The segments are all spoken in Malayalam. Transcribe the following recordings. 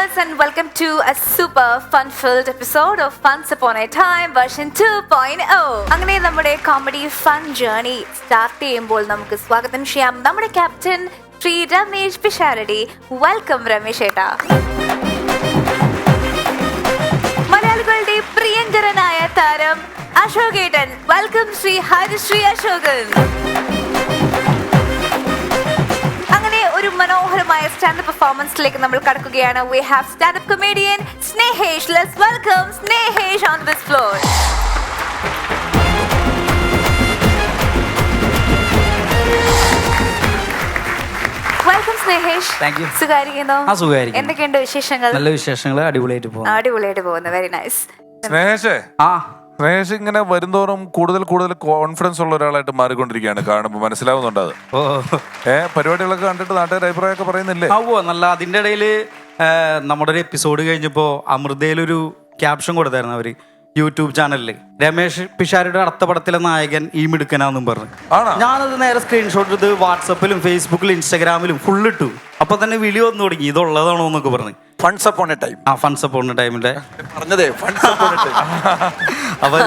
listeners, and welcome to a super fun-filled episode of Once Upon a Time version 2.0. അങ്ങനെ നമ്മുടെ കോമഡി ഫൺ ജേർണി സ്റ്റാർട്ട് ചെയ്യുമ്പോൾ നമുക്ക് സ്വാഗതം ചെയ്യാം നമ്മുടെ ക്യാപ്റ്റൻ ശ്രീ രമേശ് പിഷാരടി. വെൽക്കം രമേശ് ഏട്ടാ. മലയാളികളുടെ പ്രിയങ്കരനായ താരം അശോകേട്ടൻ. വെൽക്കം ശ്രീ ഹരിശ്രീ അശോകൻ. ഒരു മനോഹരമായ സ്റ്റാൻഡപ്പ് പെർഫോമൻസിലേക്ക് നമ്മൾ കടക്കുകയാണ്. We have stand-up comedian Snehesh. Let's welcome Snehesh on this floor. Welcome Snehesh. Thank you. സുഖായിരിക്കുന്നോ? സുഖായിരിക്കുന്നു. എന്തൊക്കെയുണ്ട് വിശേഷങ്ങൾ? നല്ല വിശേഷങ്ങൾ, അടിപൊളിയായിട്ട് പോകുന്നു. Very nice. സ്നേഹേഷേ, സ്നേഹേഷ് ഇങ്ങനെ വരുന്തോറും കൂടുതൽ കോൺഫിഡൻസ് ഉള്ള ഒരാളായിട്ട് മാറിക്കൊണ്ടിരിക്കുകയാണ്. കാണുമ്പോൾ മനസ്സിലാവുന്നുണ്ട് അത്. പരിപാടികളൊക്കെ കണ്ടിട്ട് നാട്ടുകാർ അഭിപ്രായമൊക്കെ പറയുന്നില്ലേ? നല്ല. അതിന്റെ ഇടയിൽ നമ്മുടെ ഒരു എപ്പിസോഡ് കഴിഞ്ഞപ്പോ അമൃതയിലൊരു ക്യാപ്ഷൻ കൊടുത്തായിരുന്നു അവര് യൂട്യൂബ് ചാനലില്. രമേശ് പിഷാരിയുടെ അടുത്ത പടത്തിലെ നായകൻ ഈ മിടുക്കനാന്നും പറഞ്ഞു. ഞാനത് നേരെ സ്ക്രീൻഷോട്ട് എടുത്ത് വാട്സപ്പിലും ഫേസ്ബുക്കിലും ഇൻസ്റ്റാഗ്രാമിലും ഫുൾ ഇട്ടു. അപ്പൊ തന്നെ വിളി വന്നു തുടങ്ങി, ഇതുള്ളതാണോ എന്നൊക്കെ പറഞ്ഞു. ഫൺസ് upon A time. ഫൺസ് upon A ടൈമിന്റെ പറഞ്ഞതേ. അപ്പൊ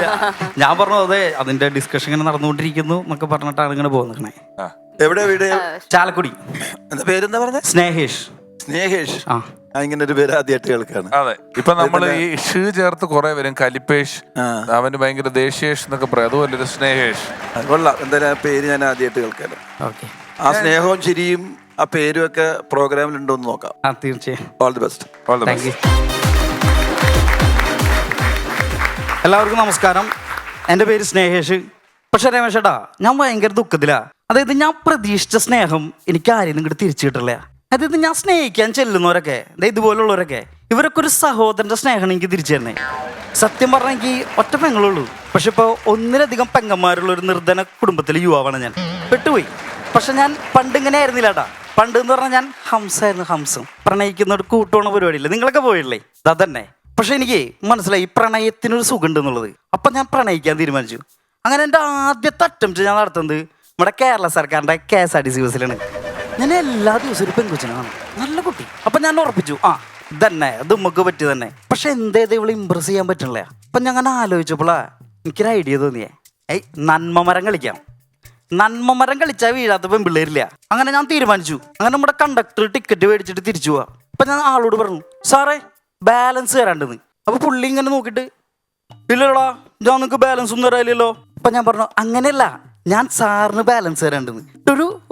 ഞാൻ പറഞ്ഞു അതെ, അതിന്റെ ഡിസ്കഷൻ ഇങ്ങനെ നടന്നുകൊണ്ടിരിക്കുന്നു എന്നൊക്കെ പറഞ്ഞിട്ടാണ് ഇങ്ങനെ പോകുന്നേ. എവിടെ വീട്? ചാലക്കുടി. പേരെന്താ പറഞ്ഞ? സ്നേഹേഷ്. സ്നേഹേഷ്. ഇങ്ങനെ ഒരു പേര് ആദ്യമായിട്ട് കേൾക്കാണ്. അതെ, ഇപ്പൊ നമ്മൾ ഈ ഷ് ചേർത്ത് കുറെ വരും. കലിപ്പേഷ്, അവന് ഭയങ്കര ദേശേഷ് എന്നൊക്കെ പറയും. അതുപോലെ ഒരു സ്നേഹേഷ്. കൊള്ളാം. എന്തായാലും ആ പേര് ഞാൻ ആദ്യമായിട്ട് കേൾക്കാലോ. ആ സ്നേഹവും ചിരിയും ആ പേരും ഒക്കെ പ്രോഗ്രാമിൽ ഉണ്ടോ എന്ന് നോക്കാം. തീർച്ചയായും. All the best. All the best. എല്ലാവർക്കും നമസ്കാരം. എൻ്റെ പേര് സ്നേഹേഷ്. പക്ഷെ രമേശേട്ടാ, ഞാൻ ഭയങ്കര ദുഃഖത്തിലാ. അതായത് ഞാൻ പ്രതീക്ഷിച്ച സ്നേഹം എനിക്ക് ആരെയും ഇങ്ങോട്ട് തിരിച്ചു കിട്ടില്ല. അതായത് ഞാൻ സ്നേഹിക്കാൻ ചെല്ലുന്നവരൊക്കെ, ഇതുപോലുള്ളവരൊക്കെ, ഇവരൊക്കെ ഒരു സഹോദരന്റെ സ്നേഹമാണ് എനിക്ക് തിരിച്ചു തന്നെ. സത്യം പറഞ്ഞാൽ എനിക്ക് ഒറ്റ പെങ്ങളുള്ളൂ. പക്ഷെ ഇപ്പോൾ ഒന്നിലധികം പെങ്ങന്മാരുള്ള ഒരു നിർധന കുടുംബത്തിലെ യുവാവാണ് ഞാൻ. പെട്ടുപോയി. പക്ഷെ ഞാൻ പണ്ട് ഇങ്ങനെ ആയിരുന്നില്ല കേട്ടാ. പണ്ട് എന്ന് പറഞ്ഞാൽ ഞാൻ ഹംസായിരുന്നു. ഹംസം പ്രണയിക്കുന്ന ഒരു കൂട്ടുപോണ പരിപാടിയില്ലേ, നിങ്ങളൊക്കെ പോയില്ലേ? അതന്നെ. പക്ഷെ എനിക്ക് മനസ്സിലായി പ്രണയത്തിനൊരു സുഖം ഉണ്ടെന്നുള്ളത്. അപ്പം ഞാൻ പ്രണയിക്കാൻ തീരുമാനിച്ചു. അങ്ങനെ എൻ്റെ ആദ്യത്തെ അറ്റംപ്റ്റ് ഞാൻ നടത്തുന്നത് നമ്മുടെ കേരള സർക്കാരിൻ്റെ KSRTC ബസ്സിലാണ്. ഞാൻ എല്ലാ ദിവസവും ഒരു പെൺകുച്ചിനാണ്, നല്ല കുട്ടി. അപ്പം ഞാൻ ഉറപ്പിച്ചു, ഇതന്നെ, അത് നമുക്ക് പറ്റി തന്നെ. പക്ഷെ എന്തേത് ഇവളെ ഇമ്പ്രസ് ചെയ്യാൻ പറ്റണില്ല. അപ്പം ഞാൻ അങ്ങനെ ആലോചിച്ചപ്പോളാ എനിക്കൊരു ഐഡിയ തോന്നിയേ. നന്മമരം കളിക്കാം. നന്മമരം കളിച്ചാൽ വീഴാത്ത പെൺപിള്ളേരില്ല. അങ്ങനെ ഞാൻ തീരുമാനിച്ചു. അങ്ങനെ നമ്മുടെ കണ്ടക്ടർ ടിക്കറ്റ് മേടിച്ചിട്ട് തിരിച്ചു പോവാ. അപ്പം ഞാൻ ആളോട് പറഞ്ഞു, സാറേ ബാലൻസ് തരാണ്ടെന്ന്. അപ്പോൾ പുള്ളി ഇങ്ങനെ നോക്കിയിട്ട്, ഇല്ലടാ ഞാൻ നിങ്ങൾക്ക് ബാലൻസ് ഒന്നും തരാനില്ലല്ലോ. അപ്പം ഞാൻ പറഞ്ഞു, അങ്ങനെയല്ല, ഞാൻ സാറിന് ബാലൻസ് തരാണ്ടെന്ന്.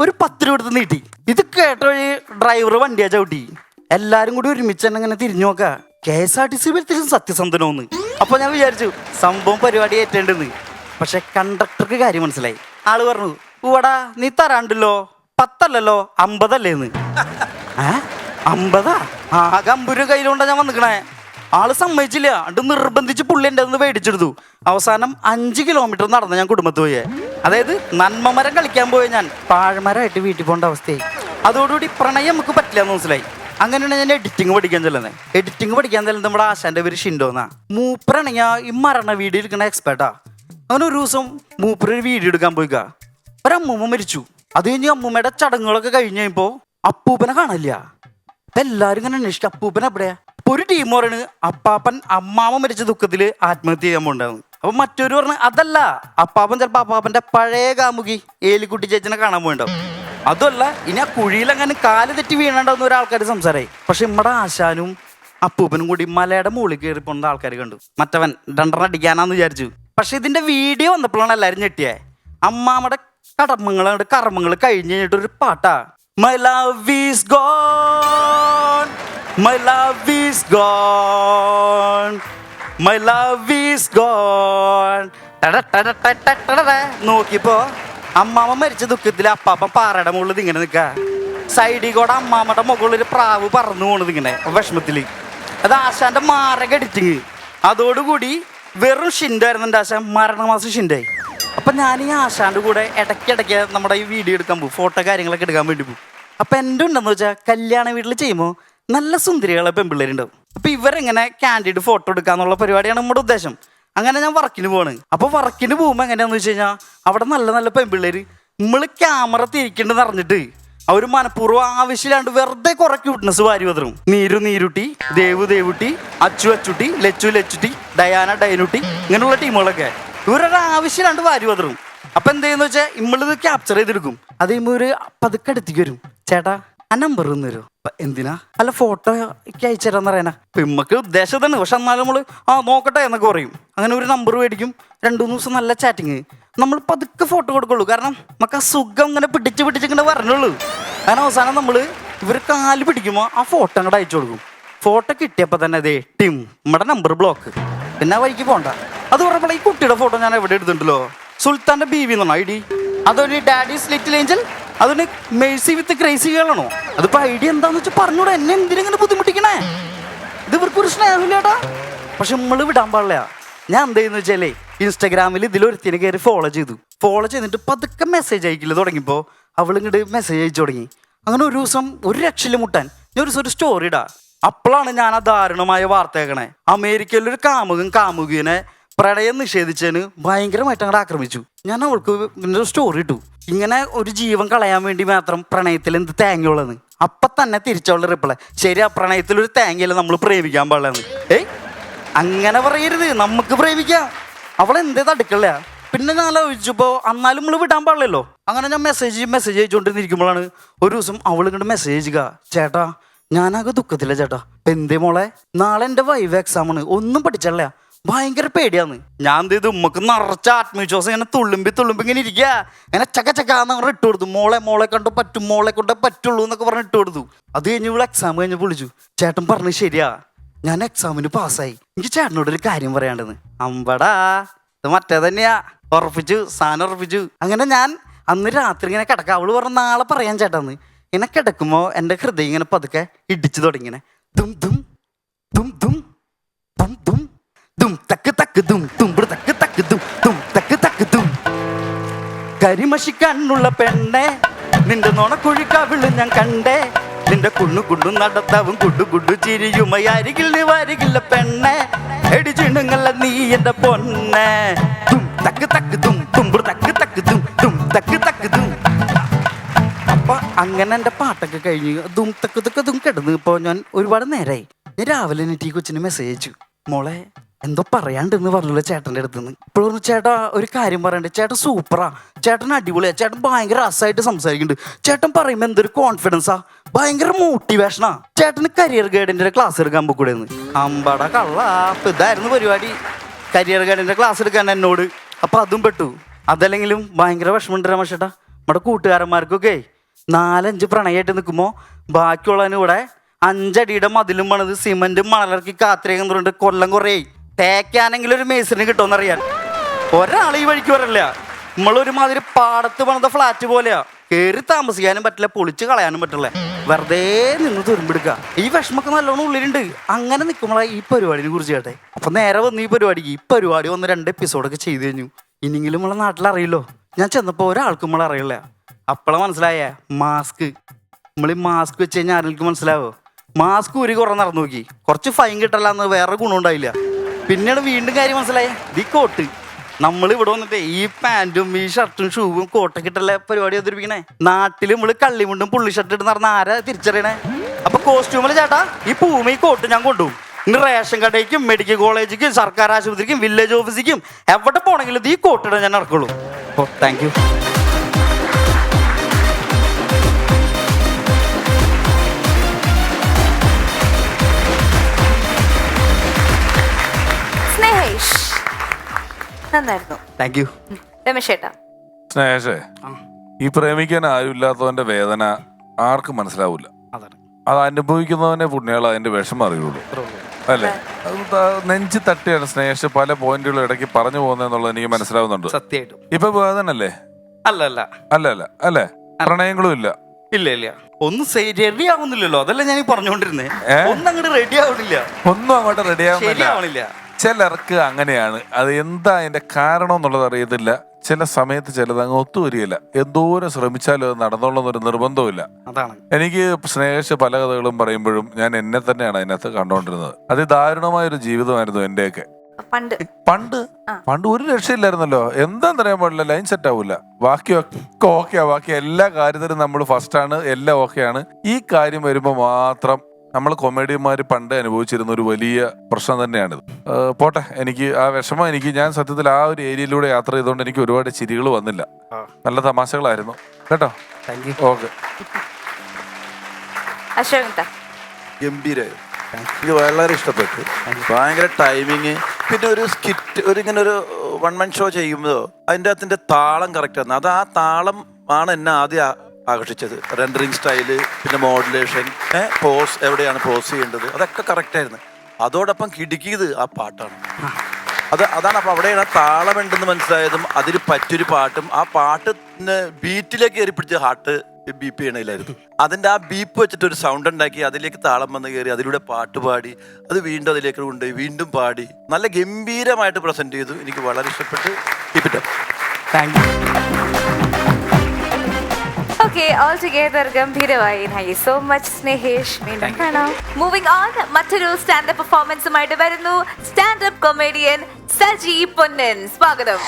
ഒരു 10 രൂപ എടുത്ത് നീട്ടി. ഇത് കേട്ട വഴി ഡ്രൈവർ വണ്ടിയാ ചവിട്ടി. എല്ലാരും കൂടി ഒരുമിച്ച് തന്നെ ഇങ്ങനെ തിരിഞ്ഞു നോക്കാ. KSRTC വരുത്തിലും സത്യസന്ധനോന്ന്. അപ്പൊ ഞാൻ വിചാരിച്ചു സംഭവം പരിപാടി ഏറ്റേണ്ടെന്ന്. പക്ഷെ കണ്ടക്ടർക്ക് കാര്യം മനസ്സിലായി. ആള് പറഞ്ഞു, പൂവടാ നീ തരാണ്ടല്ലോ, 10 അല്ലല്ലോ 50 അല്ലേന്ന്. 50? ആകെ 50 രൂപ കയ്യിലുണ്ടാ ഞാൻ വന്നിക്കണേ. ആള് സമ്മതിച്ചില്ല. അത് നിർബന്ധിച്ച് പുള്ളി എൻ്റെ ഒന്ന് മേടിച്ചെടുത്തു. അവസാനം 5 കിലോമീറ്റർ നടന്ന് ഞാൻ കുടുംബത്ത് പോയേ. അതായത് നന്മമരം കളിക്കാൻ പോയ ഞാൻ പാഴ്മരമായിട്ട് വീട്ടിൽ പോകേണ്ട അവസ്ഥയായി. അതോടുകൂടി പ്രണയം നമുക്ക് പറ്റില്ല എന്ന് മനസ്സിലായി. അങ്ങനെയാണ് ഞാൻ എഡിറ്റിംഗ് പഠിക്കാൻ ചെല്ലുന്നത്. എഡിറ്റിംഗ് പഠിക്കാൻ ചെല്ലുന്നത് നമ്മുടെ ആശാന്റെ പേര് ഷിൻഡോന്നാ. മൂപ്പരാണെങ്കിൽ ഈ മരണ വീഡിയോ എടുക്കുന്ന എക്സ്പേർട്ടാ. അങ്ങനെ ഒരു ദിവസം മൂപ്പര് ഒരു വീഡിയോ എടുക്കാൻ പോയിക്കാ. ഒരമ്മൂമ്മ മരിച്ചു. അത് കഴിഞ്ഞ് അമ്മൂമ്മയുടെ ചടങ്ങുകളൊക്കെ കഴിഞ്ഞ് കഴിയുമ്പോൾ അപ്പൂപ്പനെ കാണില്ല. അപ്പൊ എല്ലാവരും ഇങ്ങനെ അന്വേഷിക്കും, അപ്പൂപ്പൻ എവിടെയാ? അപ്പൊ ഒരു ടീം പറയണ് അപ്പാപ്പൻ അമ്മാമ്മ മരിച്ച ദുഃഖത്തില് ആത്മഹത്യ ചെയ്യാൻ പോണ്ടാവും. അപ്പൊ മറ്റൊരു പറഞ്ഞു, അതല്ല, അപ്പാപ്പൻ ചിലപ്പോ അപ്പാപ്പന്റെ പഴയ കാമുകി ഏലിക്കുട്ടി ചേച്ചിനെ കാണാൻ പോയിണ്ടാവും. അതുമല്ല, ഇനി ആ കുഴിയിലെങ്ങനെ കാല് തെറ്റി വീണണ്ടാവുന്ന ഒരാൾക്കാർ സംസാരമായി. പക്ഷെ നമ്മുടെ ആശാനും അപ്പൂപ്പനും കൂടി മലയുടെ മുകളിൽ കയറി പോകുന്ന ആൾക്കാർ കണ്ടു. മറ്റവൻ 2 അടിക്കാനാന്ന് വിചാരിച്ചു. പക്ഷെ ഇതിന്റെ വീഡിയോ വന്നപ്പോഴാണ് എല്ലാവരും ഞെട്ടിയേ. അമ്മാമ്മയുടെ കർമ്മങ്ങൾ കഴിഞ്ഞ് കഴിഞ്ഞിട്ടൊരു പാട്ടാ, my love is gone, my love is gone, my love is gone. നോക്കിയപ്പോ അമ്മാമ്മ മരിച്ച ദുഃഖത്തിൽ അപ്പാപ്പൻ പാറയുടെ മുകളിൽ ഇങ്ങനെ നിൽക്ക. സൈഡിൽ കൂടെ അമ്മാമ്മയുടെ മുകളിൽ ഒരു പ്രാവ് പറന്നു പോണത് ഇങ്ങനെ വിഷമത്തില്. അത് ആശാന്റെ മാരക എഡിറ്റിങ്. അതോടുകൂടി വെറും ഷിൻഡായിരുന്നു എൻ്റെ ആശാൻ, മരണമാസം ഷിൻഡായി. അപ്പൊ ഞാൻ ഈ ആശാന്റെ കൂടെ ഇടയ്ക്കിടയ്ക്ക് നമ്മുടെ ഈ വീഡിയോ എടുക്കാൻ പോകും, ഫോട്ടോ കാര്യങ്ങളൊക്കെ എടുക്കാൻ വേണ്ടി പോകും. അപ്പൊ എൻ്റെ ഉണ്ടെന്ന് വെച്ചാൽ കല്യാണ വീട്ടിൽ ചെയ്യുമ്പോൾ നല്ല സുന്ദരികളെ പെൺപിള്ളേരുണ്ടാവും. അപ്പൊ ഇവരെങ്ങനെ ക്യാൻഡിഡ് ഫോട്ടോ എടുക്കാന്നുള്ള പരിപാടിയാണ് നമ്മുടെ ഉദ്ദേശം. അങ്ങനെ ഞാൻ വർക്കിന് പോവാണ്. അപ്പൊ വർക്കിന് പോകുമ്പോൾ എങ്ങനെയാന്ന് വെച്ച് കഴിഞ്ഞാൽ അവിടെ നല്ല നല്ല പെൺപിള്ളേര് നമ്മള് ക്യാമറ തിരിക്കണ്ടെന്ന് അറിഞ്ഞിട്ട് അവർ മനഃപൂർവ്വം ആവശ്യമില്ലാണ്ട് വെറുതെ കുറെ ക്യൂട്ട്നെസ് വാരി വതറും. നീരുട്ടി, ദേവുട്ടി, അച്ചുട്ടി, ലച്ചുട്ടി, ഡയാന ഡയനുട്ടി, ഇങ്ങനെയുള്ള ടീമുകളൊക്കെ ഇവരൊരു ആവശ്യമില്ലാണ്ട് വാരി വതറും. അപ്പൊ എന്ത് ചെയ്യുന്ന വെച്ചാൽ നമ്മളിത് ക്യാപ്ചർ ചെയ്തെടുക്കും. അത് കഴിയുമ്പോൾ ഒരു പതുക്കെ അടുത്തേക്ക് വരും. ചേട്ടാ ആ നമ്പർ ഒന്ന് തരുമോ? എന്തിനാ? അല്ല ഫോട്ടോ ഒക്കെ അയച്ചു തരാന്ന് പറയാനാ. ഇമ്മക്ക് ഉദ്ദേശം തന്നെ, പക്ഷെ എന്നാലും നമ്മള് നോക്കട്ടെ എന്നൊക്കെ പറയും. അങ്ങനെ ഒരു നമ്പർ മേടിക്കും. 2-3 ദിവസം നല്ല ചാറ്റിങ്. നമ്മൾ പതുക്കെ ഫോട്ടോ കൊടുക്കുള്ളൂ. കാരണം നമുക്ക് ആ സുഖം ഇങ്ങനെ പിടിച്ചിങ്ങനെ വരണുള്ളൂ. അങ്ങനെ അവസാനം നമ്മൾ ഇവർ കാല് പിടിക്കുമ്പോൾ ആ ഫോട്ടോ അങ്ങോട്ട് അയച്ചു കൊടുക്കും. ഫോട്ടോ കിട്ടിയപ്പോൾ തന്നെ അതേ ടീം നമ്മുടെ നമ്പർ ബ്ലോക്ക്. പിന്നെ വഴിക്ക് പോണ്ട. അത് പറഞ്ഞപ്പോൾ ഈ കുട്ടിയുടെ ഫോട്ടോ ഞാൻ എവിടെ എടുത്തിട്ടുണ്ടല്ലോ. സുൽത്താന്റെ ബീവി എന്നാണ് ഐ ഡി. അതൊരു ഡാഡീസ് ലിറ്റിൽ ഏഞ്ചൽ, അതൊരു മേഴ്സി വിത്ത് ക്രേസി ഗേളാണോ? അതിപ്പോ ഐഡിയ എന്താന്ന് വെച്ചാൽ പറഞ്ഞൂടെ. എന്നെ എന്തിനെങ്ങനെ ബുദ്ധിമുട്ടിക്കണേ? ഇത് ഇവർക്കൊരു സ്നേഹമില്ലേട്ടാ. പക്ഷെ നമ്മള് വിടാൻ പാടില്ല. ഞാൻ എന്ത് ചെയ്യുന്ന വെച്ചാലേ ഇൻസ്റ്റാഗ്രാമിൽ ഇതിലൊരുത്തിനെ കയറി ഫോളോ ചെയ്തിട്ട് പതുക്കെ മെസ്സേജ് അയക്കില്ല തുടങ്ങിയപ്പോൾ അവളിങ്ങോട്ട് മെസ്സേജ് അയച്ചു തുടങ്ങി. അങ്ങനെ ഒരു ദിവസം ഒരു രക്ഷയില് മുട്ടാൻ ഞാൻ ഒരു ദിവസം ഒരു സ്റ്റോറി ഇടാ. അപ്പോഴാണ് ഞാൻ ആ ദാരുണമായ വാർത്ത കേൾക്കണേ. അമേരിക്കയിലൊരു കാമുകനെ പ്രണയം നിഷേധിച്ചതിന് ഭയങ്കരമായിട്ട് അങ്ങോട്ട് ആക്രമിച്ചു. ഞാൻ അവൾക്ക് ഒരു സ്റ്റോറി ഇട്ടു. ഇങ്ങനെ ഒരു ജീവൻ കളയാൻ വേണ്ടി മാത്രം പ്രണയത്തിൽ എന്ത് തേങ്ങയുള്ളതെന്ന്. അപ്പൊ തന്നെ തിരിച്ചവളുടെ റിപ്ലൈ, ശരി ആ പ്രണയത്തിൽ ഒരു തേങ്ങയല്ല നമ്മൾ പ്രേമിക്കാൻ പാടില്ലെന്ന്. അങ്ങനെ പറയരുത്, നമുക്ക് പ്രേമിക്കാം. അവളെന്തേ തടുക്കല്ല. പിന്നെ ഞാൻ ആലോചിച്ചപ്പോ എന്നാലും നമ്മൾ വിടാൻ പാടില്ലല്ലോ. അങ്ങനെ ഞാൻ മെസ്സേജ് അയച്ചുകൊണ്ടിരിക്കുമ്പോഴാണ് ഒരു ദിവസം അവൾ ഇങ്ങോട്ട് മെസ്സേജ് ചെയ്യുക, ചേട്ടാ ഞാനാകെ ദുഃഖത്തില്ല ചേട്ടാ. എന്തേ മോളെ? നാളെ എൻ്റെ വൈവ് എക്സാം ആണ്, ഒന്നും പഠിച്ചല്ല, ഭയങ്കര പേടിയാന്ന്. ഞാൻ എന്ത് ചെയ്തു, ഉമ്മക്ക് നിറച്ച ആത്മവിശ്വാസം ഇങ്ങനെ തുള്ളുമ്പി ഇങ്ങനെ ഇരിക്കുക. ഇങ്ങനെ ചക്കാന്ന് ഇട്ട് കൊടുത്തു. മോളെ കൊണ്ട് പറ്റും, മോളെ കൊണ്ടേ പറ്റുള്ളൂ എന്നൊക്കെ പറഞ്ഞ് ഇട്ട് കൊടുത്തു. അത് കഴിഞ്ഞ് ഇവിടെ എക്സാം കഴിഞ്ഞപ്പോൾ വിളിച്ചു, ചേട്ടൻ പറഞ്ഞു ശരിയാ ഞാൻ എക്സാമിന് പാസ്സായി, എനിക്ക് ചേട്ടനോടൊരു കാര്യം പറയാണ്ടെന്ന്. അമ്പടാ ഇത് മറ്റേ തന്നെയാ, സാധനം ഉറപ്പിച്ചു. അങ്ങനെ ഞാൻ അന്ന് രാത്രി ഇങ്ങനെ കിടക്കാം. അവള് പറഞ്ഞു നാളെ പറയാൻ ചേട്ടാന്ന്. ഇങ്ങനെ കിടക്കുമ്പോ എൻ്റെ ഹൃദയം ഇങ്ങനെ പതുക്കെ ഇടിച്ചു തുടങ്ങിങ്ങനെ ദും ദും ദും ദും ദും ദും ദും തക്ക് തക്ക് ദും തുമ്പ് തക്ക് തക്ക് ദും ദും തക്ക് തക്ക് ദും. കരിമഷിക്കണ്ണുള്ള പെണ്ണെ നിന്റെ നോണക്കുഴിക്കാവിള് ഞാൻ കണ്ടേ, നിന്റെ കുണ്ണു നടത്താവും കുഡു ചിരിയുമയാരികില്ല പെണ്ണെ, എടിച്ചിണുങ്ങല്ല നീ എന്റെ പൊന്നെ. ദും തക്ക് തക്ക് ദും തുമ്പ് തക്ക് തക്ക് ദും ദും തക്ക് തക്ക് ദും. അപ്പൊ അങ്ങനെ എൻ്റെ പാട്ടൊക്കെ കഴിഞ്ഞ് ദും തക്ക് തക്ക് ദും കിടന്ന് ഇപ്പൊ ഞാൻ ഒരുപാട് നേരമായി. ഞാൻ രാവിലെ എനിക്ക് ഈ കൊച്ചിന് മെസ്സേജ് അയച്ചു, മോളെ എന്തോ പറയാണ്ടെന്ന് പറഞ്ഞല്ലോ ചേട്ടൻ്റെ അടുത്തുനിന്ന്. ഇപ്പോഴും ചേട്ടാ ഒരു കാര്യം പറയണ്ടേ, ചേട്ടൻ സൂപ്പറാ, ചേട്ടൻ അടിപൊളിയാ, ചേട്ടൻ ഭയങ്കര രസമായിട്ട് സംസാരിക്കുന്നുണ്ട്, ചേട്ടൻ പറയുമ്പോൾ എന്തൊരു കോൺഫിഡൻസാ, ഭയങ്കര മോട്ടിവേഷനാ, ചേട്ടന് കരിയർ ഗൈഡിന്റെ ക്ലാസ് എടുക്കാൻ പോകൂടെന്ന്. അമ്പട കള്ള. അപ്പൊ ഇതായിരുന്നു പരിപാടി, കരിയർ ഗൈഡിന്റെ ക്ലാസ് എടുക്കാൻ എന്നോട്. അപ്പൊ അതും പെട്ടു. അതല്ലെങ്കിലും ഭയങ്കര വിഷമമുണ്ട് രമേശേട്ടാ. നമ്മുടെ കൂട്ടുകാരന്മാർക്കൊക്കെ 4-5 പ്രണയമായിട്ട് നിൽക്കുമ്പോൾ ബാക്കിയുള്ളതിന് ഇവിടെ 5 അടിയുടെ മതിലും പണിത് സിമന്റും മണലിറക്കി കാത്തിരിക്കുന്നുണ്ട്. കൊല്ലം കുറേ തേക്കാനെങ്കിലും ഒരു മേസറിന് കിട്ടുമെന്നറിയാൻ. ഒരാൾ ഈ വഴിക്ക് വരില്ല. നമ്മളൊരുമാതിരി പാടത്ത് പണിത ഫ്ലാറ്റ് പോലെയാ, കയറി താമസിക്കാനും പറ്റില്ല, പൊളിച്ച് കളയാനും പറ്റില്ല, വെറുതെ നിന്ന് തുരുമ്പെടുക്കുക. ഈ വിഷമൊക്കെ നല്ലോണം ഉള്ളിലുണ്ട്. അങ്ങനെ നിൽക്കുമ്പോഴാണ് ഈ പരിപാടിനെ കുറിച്ച് കേട്ടെ. അപ്പൊ നേരെ വന്ന് ഈ പരിപാടി വന്ന് 2 എപ്പിസോഡൊക്കെ ചെയ്തു കഴിഞ്ഞു. ഇനിയെങ്കിലും നമ്മളെ നാട്ടിലറിയില്ലോ. ഞാൻ ചെന്നപ്പോൾ ഒരാൾക്കും നമ്മളെ അറിയില്ല. അപ്പോഴാണ് മനസ്സിലായ മാസ്ക്. നമ്മൾ ഈ മാസ്ക് വെച്ച് കഴിഞ്ഞാൽ ആരെങ്കിലും മനസ്സിലാവോ? മാസ്ക് ഊരി കുറേ നടന്നു നോക്കി, കുറച്ച് ഫൈൻ കിട്ടല്ലാന്ന് വേറെ ഗുണം ഉണ്ടായില്ല. പിന്നീട് വീണ്ടും കാര്യം മനസ്സിലായ, ഈ കോട്ട് നമ്മൾ ഇവിടെ വന്നിട്ട് ഈ പാൻറ്റും ഈ ഷർട്ടും ഷൂവും കോട്ടൊക്കെ ഇട്ടല്ല പരിപാടി അവതരിപ്പിക്കണേ. നാട്ടിൽ നമ്മള് കള്ളിമുണ്ടും പുള്ളി ഷർട്ട് ഇട്ട് നടന്ന ആരാ തിരിച്ചറിയണേ? അപ്പൊ കോസ്റ്റ്യൂമില് ചേട്ടാ ഈ പൂമ ഈ കോട്ട് ഞാൻ കൊണ്ടുപോകും. ഇന്ന് റേഷൻ കടയ്ക്കും മെഡിക്കൽ കോളേജിക്കും സർക്കാർ ആശുപത്രിക്കും വില്ലേജ് ഓഫീസിക്കും എവിടെ പോണെങ്കിലും ഈ കോട്ടിടാൻ ഞാൻ നടക്കുള്ളൂ. ഓ താങ്ക് യു. നന്നായിരുന്നു. താങ്ക് യു രമേശേട്ടാ. സ്നേഹേ, ഈ പ്രേമിക്കാൻ ആരുമില്ലാത്തവന്റെ വേദന ആർക്കും മനസ്സിലാവൂല. അത് അനുഭവിക്കുന്നവനെ പുണ്യാള അതിന്റെ വിഷമം അറിയുള്ളൂ, അല്ലേ? നെഞ്ച് തട്ടിയാണ് സ്നേഹ പല പോയിന്റുകളും ഇടയ്ക്ക് പറഞ്ഞു പോകുന്നതെന്നുള്ളത് എനിക്ക് മനസ്സിലാവുന്നുണ്ട്. സത്യമായിട്ടും ഇപ്പൊ വേദനല്ലേ? അല്ല അല്ലേ? പ്രണയങ്ങളും ഇല്ല. ഇല്ല ഒന്നും റെഡി ആവുന്നില്ലല്ലോ. അതല്ല ഞാൻ പറഞ്ഞുകൊണ്ടിരുന്നേ. ഒന്നും അങ്ങോട്ട് റെഡി ആവുന്നില്ല. ഒന്നും അങ്ങോട്ട് റെഡി ആവുന്നില്ല. ചിലർക്ക് അങ്ങനെയാണ്. അത് എന്താ അതിന്റെ കാരണം എന്നുള്ളത് അറിയത്തില്ല. ചില സമയത്ത് ചിലത് അങ്ങ് ഒത്തുവരികയില്ല. എന്തോരം ശ്രമിച്ചാലും അത് നടന്നോളന്നൊരു നിർബന്ധമില്ല. എനിക്ക് സ്നേഹിച്ച് പല കഥകളും പറയുമ്പോഴും ഞാൻ എന്നെ തന്നെയാണ് അതിനകത്ത് കണ്ടുകൊണ്ടിരുന്നത്. അതിദാരുണമായൊരു ജീവിതമായിരുന്നു എന്റെയൊക്കെ. പണ്ട് ഒരു രക്ഷയില്ലായിരുന്നല്ലോ. എന്താന്ന് അറിയാൻ പാടില്ല, ലൈൻ സെറ്റ് ആവൂല. ബാക്കിയൊക്കെ ഓക്കെയാ, ബാക്കി എല്ലാ കാര്യത്തിലും നമ്മൾ ഫസ്റ്റ് ആണ്, എല്ലാം ഓക്കെയാണ്. ഈ കാര്യം വരുമ്പോ മാത്രം നമ്മൾ കൊമേഡിയന്മാർ പണ്ട് അനുഭവിച്ചിരുന്ന ഒരു വലിയ പ്രശ്നം തന്നെയാണിത്. പോട്ടെ, എനിക്ക് ആ വിഷമം ഞാൻ സത്യത്തിൽ ആ ഒരു ഏരിയയിലൂടെ യാത്ര ചെയ്തുകൊണ്ട് എനിക്ക് ഒരുപാട് ചിരികൾ വന്നില്ല. നല്ല തമാശകളായിരുന്നു കേട്ടോ. ഓക്കെ, ഗംഭീരായിരുന്നു. എനിക്ക് വളരെ ഇഷ്ടപ്പെട്ടു. ഭയങ്കര ടൈമിങ്. പിന്നെ ഒരു സ്കിറ്റ്, ഇങ്ങനെ ഒരു വൺ മൻ ഷോ ചെയ്യുമ്പോൾ അതിൻ്റെ താളം കറക്റ്റ് ആണ്. ആ താളം ആണ് എന്നെ ആദ്യം ആകർഷിച്ചത്. റെൻഡറിങ് സ്റ്റൈല്, പിന്നെ മോഡുലേഷൻ, പോസ്, എവിടെയാണ് പോസ് ചെയ്യേണ്ടത്, അതൊക്കെ കറക്റ്റായിരുന്നു. അതോടൊപ്പം കിടുക്കിയത് ആ പാട്ടാണ്. അതാണ്. അപ്പോൾ അവിടെയാണ് താളമുണ്ടെന്ന് മനസ്സിലായതും അതിൽ പറ്റൊരു പാട്ടും ആ പാട്ട് ബീറ്റിലേക്ക് കയറി പിടിച്ച് ഹാർട്ട് ബീപ്പ് ചെയ്യണമായിരുന്നു. അതിൻ്റെ ആ ബീപ്പ് വെച്ചിട്ട് ഒരു സൗണ്ട് ഉണ്ടാക്കി അതിലേക്ക് താളം വന്ന് കയറി അതിലൂടെ പാട്ട് പാടി അത് വീണ്ടും അതിലേക്ക് കൊണ്ടുപോയി വീണ്ടും പാടി നല്ല ഗംഭീരമായിട്ട് പ്രസന്റ് ചെയ്തു. എനിക്ക് വളരെ ഇഷ്ടപ്പെട്ടു. Keep it up. Thank you. Okay, all together ഗംഭീരമായി. Thank you so much സ്നേഹേഷ്. വീണ്ടും കാണാം. മൂവിംഗ് ഓൺ, മറ്റൊരു സ്റ്റാൻഡപ്പ് പെർഫോമൻസുമായിട്ട് വരുന്നു സ്റ്റാൻഡപ്പ് കൊമേഡിയൻ സജി പൊന്നൻ. സ്വാഗതം.